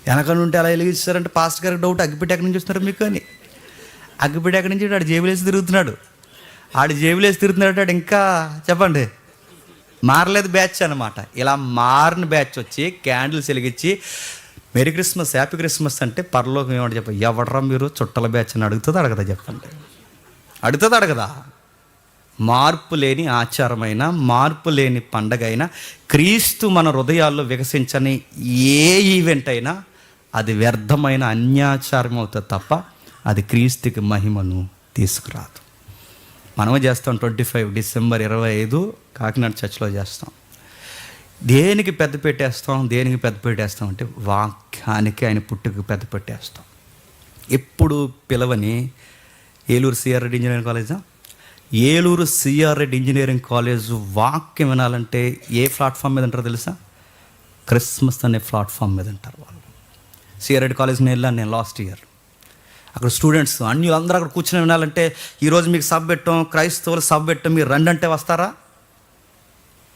[SPEAKER 1] వెనకాల నుండి అలా వెలిగించారంటే పాస్టర్ గారికి డౌట్, అగ్గిపెట్టి ఎక్కడి నుంచి వస్తున్నారు మీకు అని. అగ్గిపెట్టి ఎక్కడి నుంచి? ఆడు జేబులేసి తిరుగుతున్నాడు. ఇంకా చెప్పండి మారలేదు బ్యాచ్ అనమాట. ఇలా మారిన బ్యాచ్ వచ్చి క్యాండిల్స్ వెలిగించి మెరీ క్రిస్మస్, హ్యాపీ క్రిస్మస్ అంటే పరలోకం ఏమంటే చెప్ప, ఎవడరా మీరు చుట్టల బ్యాచ్ అని అడగదా చెప్పండి? అడగదా? మార్పు లేని ఆచారమైన, మార్పు లేని పండగ అయినా, క్రీస్తు మన హృదయాల్లో వికసించని ఏ ఈవెంట్ అయినా అది వ్యర్థమైన అన్యాచారం అవుతుంది తప్ప అది క్రీస్తుకి మహిమను తీసుకురాదు. మనమే చేస్తాం 25 డిసెంబర్ 25 కాకినాడ చర్చ్లో చేస్తాం. దేనికి పెద్ద పెట్టేస్తాం అంటే వాక్యానికి, ఆయన పుట్టుకు పెద్ద పెట్టేస్తాం. ఎప్పుడు పిలవని ఏలూరు సిఆర్ రెడ్డి ఇంజనీరింగ్ కాలేజా? Eluru CR Reddy engineering college వాక్యం వినాలంటే ఏ ప్లాట్ఫామ్ మీద అంటారో తెలుసా? క్రిస్మస్ అనే ప్లాట్ఫామ్ మీద అంటారు వాళ్ళు. సిఆర్ఐటి కాలేజ్ని వెళ్ళాను నేను లాస్ట్ ఇయర్. అక్కడ స్టూడెంట్స్ అందరూ అక్కడ కూర్చొని వినాలంటే ఈరోజు మీకు సభ పెట్టాం, క్రైస్తవులు సభ పెట్టాం, మీరు రండి అంటే వస్తారా?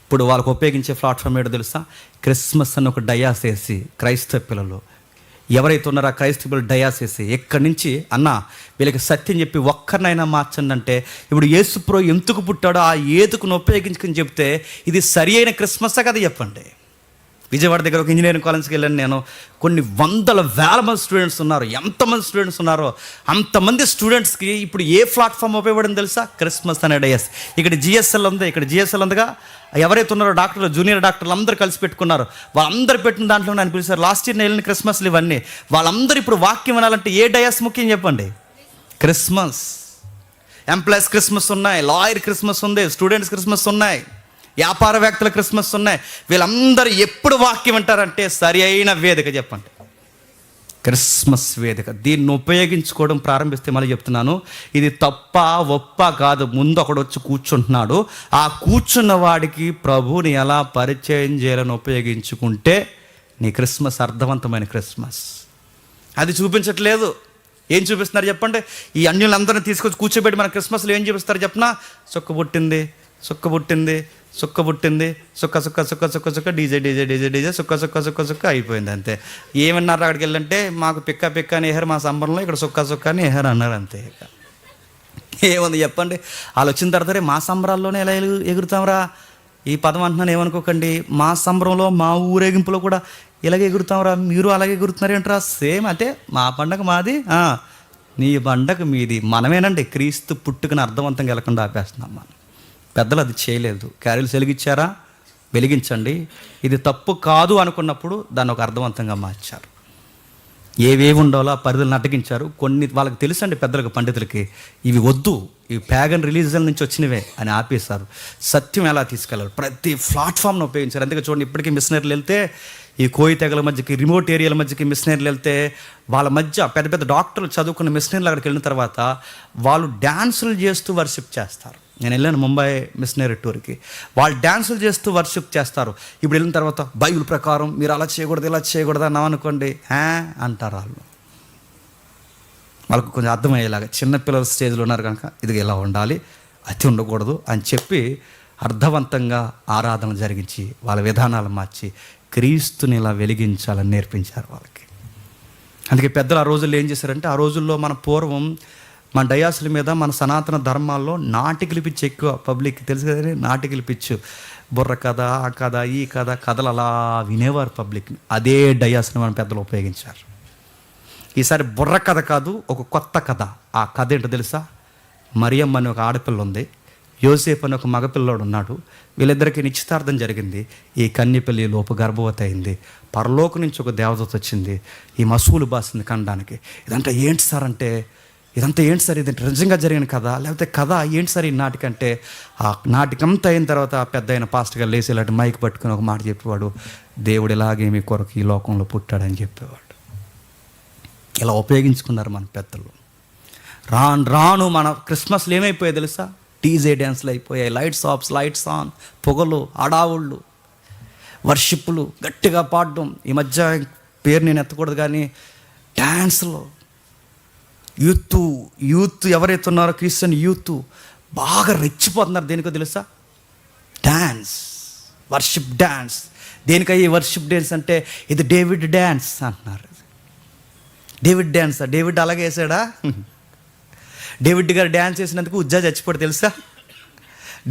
[SPEAKER 1] ఇప్పుడు వాళ్ళకు ఉపయోగించే ప్లాట్ఫామ్ ఏంటో తెలుసా? క్రిస్మస్ అని ఒక డయాస్ వేసి క్రైస్తవ పిల్లలు ఎవరైతే ఉన్నారో ఆ క్రైస్తవ పిల్లలు డయాస్ వేసి ఎక్కడి నుంచి అన్న వీళ్ళకి సత్యం చెప్పి ఒక్కరినైనా మార్చండి అంటే, ఇప్పుడు యేసుప్రభు ఎందుకు పుట్టాడో ఆ ఏదుకును ఉపయోగించుకుని చెప్తే ఇది సరి అయిన క్రిస్మస్సే కదా చెప్పండి. విజయవాడ దగ్గర ఒక ఇంజనీరింగ్ కాలేజ్కి వెళ్ళాను నేను. కొన్ని వేల మంది స్టూడెంట్స్ ఉన్నారు. ఎంతమంది స్టూడెంట్స్ ఉన్నారో అంతమంది స్టూడెంట్స్కి ఇప్పుడు ఏ ప్లాట్ఫామ్ ఉపయోగపడింది తెలుసా? క్రిస్మస్ అనే డయాస్. ఇక్కడ జిఎస్ఎల్ ఉంది, ఇక్కడ జిఎస్ఎల్ ఉందిగా. ఎవరైతే ఉన్నారో డాక్టర్లు, జూనియర్ డాక్టర్లు అందరూ కలిసి పెట్టుకున్నారు. వాళ్ళందరూ పెట్టిన దాంట్లో నన్ను పిలిచారు. లాస్ట్ ఇయర్ వెళ్ళిన క్రిస్మస్లు ఇవన్నీ. వాళ్ళందరూ ఇప్పుడు వాక్యం వినాలంటే ఏ డయాస్ ముఖ్యం చెప్పండి? క్రిస్మస్. ఎంప్లాయీస్ క్రిస్మస్ ఉన్నాయి, లాయర్ క్రిస్మస్ ఉంది, స్టూడెంట్స్ క్రిస్మస్ ఉన్నాయి, వ్యాపారవేత్తల క్రిస్మస్ ఉన్నాయి. వీళ్ళందరూ ఎప్పుడు వాక్యం వింటారంటే సరి అయిన వేదిక చెప్పండి, క్రిస్మస్ వేదిక. దీన్ని ఉపయోగించుకోవడం ప్రారంభిస్తే మళ్ళీ చెప్తున్నాను, ఇది తప్ప ఒప్ప కాదు. ముందు ఒకడు వచ్చి కూర్చుంటున్నాడు. ఆ కూర్చున్న వాడికి ప్రభువుని ఎలా పరిచయం చేయాలని ఉపయోగించుకుంటే నీ క్రిస్మస్ అర్థవంతమైన క్రిస్మస్. అది చూపించట్లేదు. ఏం చూపిస్తున్నారు చెప్పండి? ఈ అన్యులందరినీ తీసుకొచ్చి కూర్చోబెట్టి మన క్రిస్మస్లో ఏం చూపిస్తారు చెప్పనా? సుక్క పుట్టింది, సుక్క పుట్టింది, సుక్క పుట్టింది, సుక్క సుక్క సుక్క సుక్క సుక్క డీజే డీజే డీజే డీజే సుక్క సుక్క సుక్క సుక్క అయిపోయింది అంతే. ఏమన్నారు అక్కడికి వెళ్ళంటే, మాకు పిక్క పిక్క అని ఎహర్ మా సంబరంలో, ఇక్కడ సుక్క సుక్క అని ఎహర్ అన్నారు అంతే. ఇక ఏముంది చెప్పండి? వాళ్ళు వచ్చిన తర్వాత మా సంబరాల్లోనే ఎలా ఎగురుతాంరా? ఈ పదం అంటున్నాను ఏమనుకోకండి. మా సంబరంలో మా ఊరేగింపులో కూడా ఇలాగే ఎగురుతాంరా, మీరు అలాగే ఎగురుతున్నారేంట్రా? సేమ్ అంటే మా పండగ మాది, నీ పండగ మీది. మనమేనండి క్రీస్తు పుట్టుకని అర్థవంతంగా వెళ్ళకుండా ఆపేస్తున్నాం. మనం పెద్దలు అది చేయలేదు. క్యారీలు వెలిగించారా? వెలిగించండి. ఇది తప్పు కాదు అనుకున్నప్పుడు దాన్ని ఒక అర్థవంతంగా మార్చారు. ఏవేవి ఉండాలో ఆ పరిధులను అడ్డగించారు. కొన్ని వాళ్ళకి తెలుసండి, పెద్దలకు పండితులకి, ఇవి వద్దు, ఇవి ప్యాగన్ రిలీజియన్ నుంచి వచ్చినవే అని ఆపేశారు. సత్యం ఎలా తీసుకెళ్ళాలి ప్రతి ప్లాట్ఫామ్ను ఉపయోగించారు. అందుకే చూడండి, ఇప్పటికీ మిషనరీలు వెళ్తే ఈ కోయి తెగల మధ్యకి, రిమోట్ ఏరియాల మధ్యకి మిషనరీలు వెళ్తే వాళ్ళ మధ్య పెద్ద పెద్ద డాక్టర్లు చదువుకున్న మిషనరీలు అక్కడికి వెళ్ళిన తర్వాత వాళ్ళు డ్యాన్సులు చేస్తూ వర్షిప్ చేస్తారు. నేను వెళ్ళాను ముంబై మిషనరీ టూర్కి. వాళ్ళు డ్యాన్సులు చేస్తూ వర్షిప్ చేస్తారు. ఇప్పుడు వెళ్ళిన తర్వాత బైబిల్ ప్రకారం మీరు అలా చేయకూడదు, ఇలా చేయకూడదు అన్నాం అనుకోండి, అంటారు వాళ్ళు. వాళ్ళకు కొంచెం అర్థమయ్యేలాగా, చిన్నపిల్లల స్టేజ్లో ఉన్నారు కనుక ఇది ఇలా ఉండాలి, అతి ఉండకూడదు అని చెప్పి అర్థవంతంగా ఆరాధన జరిగించి వాళ్ళ విధానాలు మార్చి క్రీస్తుని ఇలా వెలిగించాలని నేర్పించారు వాళ్ళకి. అందుకే పెద్దలు ఆ రోజుల్లో ఏం చేశారంటే, ఆ రోజుల్లో మన పూర్వం మన డయాసుల మీద మన సనాతన ధర్మాల్లో నాటికలు పిచ్చి ఎక్కువ. పబ్లిక్ తెలుసు కదండి, నాటికలు పిచ్చు. బుర్ర కథ, ఆ కథ, ఈ కథ, కథలు అలా వినేవారు పబ్లిక్. అదే డయాస్ని మన పెద్దలు ఉపయోగించారు. ఈసారి బుర్ర కథ కాదు, ఒక కొత్త కథ. ఆ కథ ఏంటో తెలుసా? మరియమ్మ అని ఒక ఆడపిల్ల ఉంది, యోసేపు అని ఒక మగపిల్లోడు ఉన్నాడు. వీళ్ళిద్దరికీ నిశ్చితార్థం జరిగింది. ఈ కన్యపిల్లి లోపు గర్భవతి అయింది. పరలోకం నుంచి ఒక దేవదూత వచ్చింది, ఈ మసూలు బాసింది కనడానికి. ఇదంతా ఏంటి సార్ అంటే, ఇదంతా ఏంటి సార్, ఇది నిజంగా జరిగిన కథ లేకపోతే కథ ఏంటి సార్ ఈ నాటికంటే? ఆ నాటికంతా అయిన తర్వాత పెద్ద అయిన పాస్టర్ గారు లేచి ఇలాంటి మైక్ పట్టుకుని ఒక మాట చెప్పేవాడు, దేవుడు ఇలాగే మీ కొరకు ఈ లోకంలో పుట్టాడని చెప్పేవాడు. ఇలా ఉపయోగించుకున్నారు మన పెద్దలు. రాను రాను మన క్రిస్మస్లు ఏమైపోయాయి తెలుసా? డీజే డ్యాన్స్లు అయిపోయాయి, లైట్స్ ఆన్, పొగలు, అడావుళ్ళు, వర్షిప్పులు, గట్టిగా పాడడం. ఈ మధ్య పేరు నేను ఎత్తకూడదు కానీ డ్యాన్స్లో యూత్ ఎవరైతే ఉన్నారో క్రిస్టియన్ యూత్ బాగా రెచ్చిపోతున్నారు. దేనికో తెలుసా? Dance, worship dance. దేనికయ్యి వర్షిప్ డ్యాన్స్ అంటే, ఇది డేవిడ్ డ్యాన్స్ అంటున్నారు. డేవిడ్ డ్యాన్సా? డేవిడ్ అలాగే వేసాడా? డేవిడ్ గారు డ్యాన్స్ చేసినందుకు ఉజ్జా చచ్చిపోడు తెలుసా?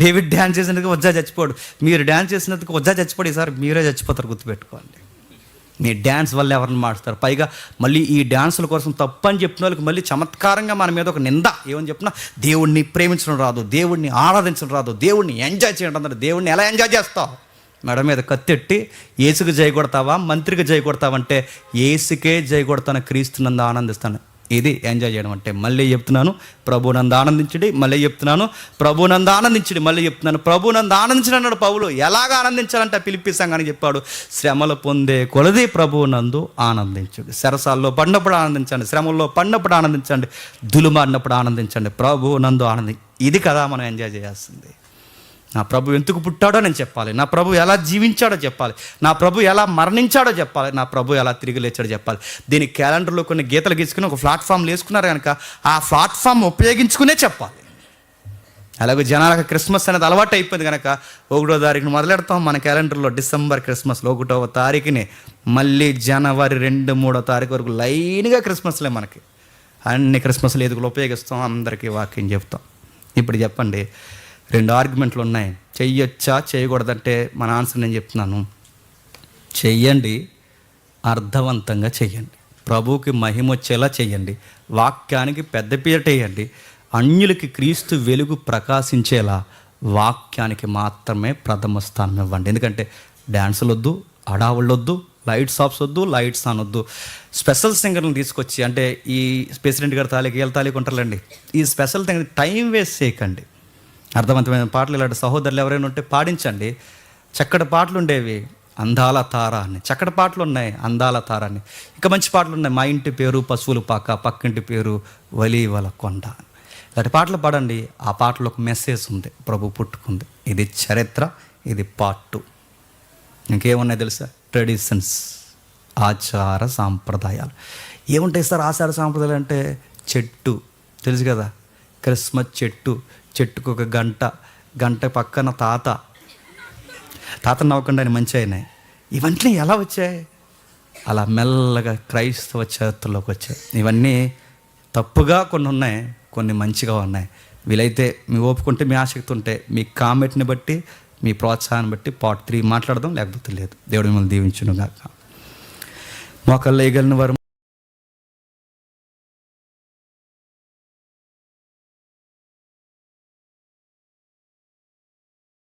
[SPEAKER 1] డేవిడ్ డ్యాన్స్ చేసినందుకు ఉజ్జా చచ్చిపోడు. మీరు డ్యాన్స్ చేసినందుకు ఉజ్జా చచ్చిపోడు. ఈసారి మీరే చచ్చిపోతారు, గుర్తుపెట్టుకోండి. మీ డ్యాన్స్ వల్ల ఎవరిని మారుస్తారు? పైగా మళ్ళీ ఈ డ్యాన్సుల కోసం తప్పని చెప్పిన వాళ్ళకి మళ్ళీ చమత్కారంగా మన మీద ఒక నింద. ఏమని చెప్పినా, దేవుణ్ణి ప్రేమించడం రాదు, దేవుణ్ణి ఆరాధించడం రాదు, దేవుణ్ణి ఎంజాయ్ చేయడం రాదు. దేవుణ్ణి ఎలా ఎంజాయ్ చేస్తావు? మెడ మీద కత్తెట్టి ఏసుకు జై కొడతావా, మంత్రికి జై కొడతావంటే ఏసుకే జై కొడతాను, క్రీస్తునందు ఆనందిస్తాను. ఇది ఎంజాయ్ చేయడం అంటే. మళ్ళీ చెప్తున్నాను, ప్రభునందు ఆనందించండి. మళ్ళీ చెప్తున్నాను, ప్రభునందు ఆనందించండి. మళ్ళీ చెప్తున్నాను, ప్రభునందు ఆనందించండి అన్నాడు పౌలు. ఎలాగ ఆనందించాలంటే ఫిలిప్పీ సంఘానికి చెప్పాడు, శ్రమలు పొందే కొలది ప్రభునందు ఆనందించండి. సరసాల్లో పడినప్పుడు ఆనందించండి, శ్రమల్లో పడినప్పుడు ఆనందించండి, దులుమాడినప్పుడు ఆనందించండి, ప్రభునందు ఆనంది. ఇది కదా మనం ఎంజాయ్ చేయాల్సింది. నా ప్రభు ఎందుకు పుట్టాడో నేను చెప్పాలి, నా ప్రభు ఎలా జీవించాడో చెప్పాలి, నా ప్రభు ఎలా మరణించాడో చెప్పాలి, నా ప్రభు ఎలా తిరిగి లేచాడో చెప్పాలి. దీని క్యాలెండర్లో కొన్ని గీతలు గీసుకుని ఒక ప్లాట్ఫామ్లు వేసుకున్నారు కనుక ఆ ప్లాట్ఫామ్ ఉపయోగించుకునే చెప్పాలి. అలాగే జనాలకు క్రిస్మస్ అనేది అలవాటు అయిపోయింది కనుక 1వ తారీఖున మొదలెడతాం మన క్యాలెండర్లో. డిసెంబర్ క్రిస్మస్లో 1వ తారీఖుని, మళ్ళీ జనవరి 2, 3వ తారీఖు వరకు లైన్గా క్రిస్మస్లే. మనకి అన్ని క్రిస్మస్లు ఎదుగులు ఉపయోగిస్తాం, అందరికీ వాక్యం చెప్తాం. ఇప్పుడు చెప్పండి, 2 ఆర్గ్యుమెంట్లు ఉన్నాయి. చెయ్యొచ్చా చేయకూడదంటే మన ఆన్సర్ నేను చెప్తున్నాను, చెయ్యండి, అర్థవంతంగా చెయ్యండి, ప్రభువుకి మహిమ వచ్చేలా చెయ్యండి, వాక్యానికి పెద్దపీట వేయండి, అన్యులకి క్రీస్తు వెలుగు ప్రకాశించేలా వాక్యానికి మాత్రమే ప్రథమ స్థానం ఇవ్వండి. ఎందుకంటే డ్యాన్సులు వద్దు, అడావుళ్ళు వద్దు, లైట్స్ ఆఫ్స్ వద్దు, లైట్స్ ఆన్ వద్దు. స్పెషల్ సింగర్లను తీసుకొచ్చి, అంటే ఈ ప్రెసిడెంట్ గారి తాలికి వీళ్ళ తాలికి ఉంటారులేండి, ఈ స్పెషల్ సింగర్ టైం వేస్ట్ చేయకండి. అర్థవంతమైన పాటలు ఇలాంటి సహోదరులు ఎవరైనా ఉంటే పాడించండి. చక్కటి పాటలు ఉండేవి, అందాల తార అని, చక్కటి పాటలు ఉన్నాయి, అందాల తార అని. ఇంకా మంచి పాటలు ఉన్నాయి, మా ఇంటి పేరు పశువుల పాక, పక్కింటి పేరు వలీవల కొండ. ఇలాంటి పాటలు పాడండి. ఆ పాటలో ఒక మెసేజ్ ఉంది, ప్రభు పుట్టుకుంది. ఇది చరిత్ర, ఇది పార్ట్ 2. ఇంకేమున్నాయి తెలుసా? ట్రెడిషన్స్, ఆచార సాంప్రదాయాలు. ఏముంటాయి సార్ ఆచార సాంప్రదాయాలు అంటే? చెట్టు తెలుసు కదా, క్రిస్మస్ చెట్టు, చెట్టుకు ఒక గంట పక్కన తాత నవ్వకుండా ఆయన మంచి అయినాయి. ఇవన్నీ ఎలా వచ్చాయి? అలా మెల్లగా క్రైస్తవ చరిత్రలోకి వచ్చాయి. ఇవన్నీ తప్పుగా కొన్ని ఉన్నాయి, కొన్ని మంచిగా ఉన్నాయి. వీలైతే మీ ఓపుకుంటే, మీ ఆసక్తి ఉంటే, మీ కామెంట్ని బట్టి, మీ ప్రోత్సాహాన్ని బట్టి పార్ట్ 3 మాట్లాడదాం, లేకపోతే లేదు. దేవుడు మిమ్మల్ని దీవించును గాక. మోకాళ్ళు వేయగలిగిన వారు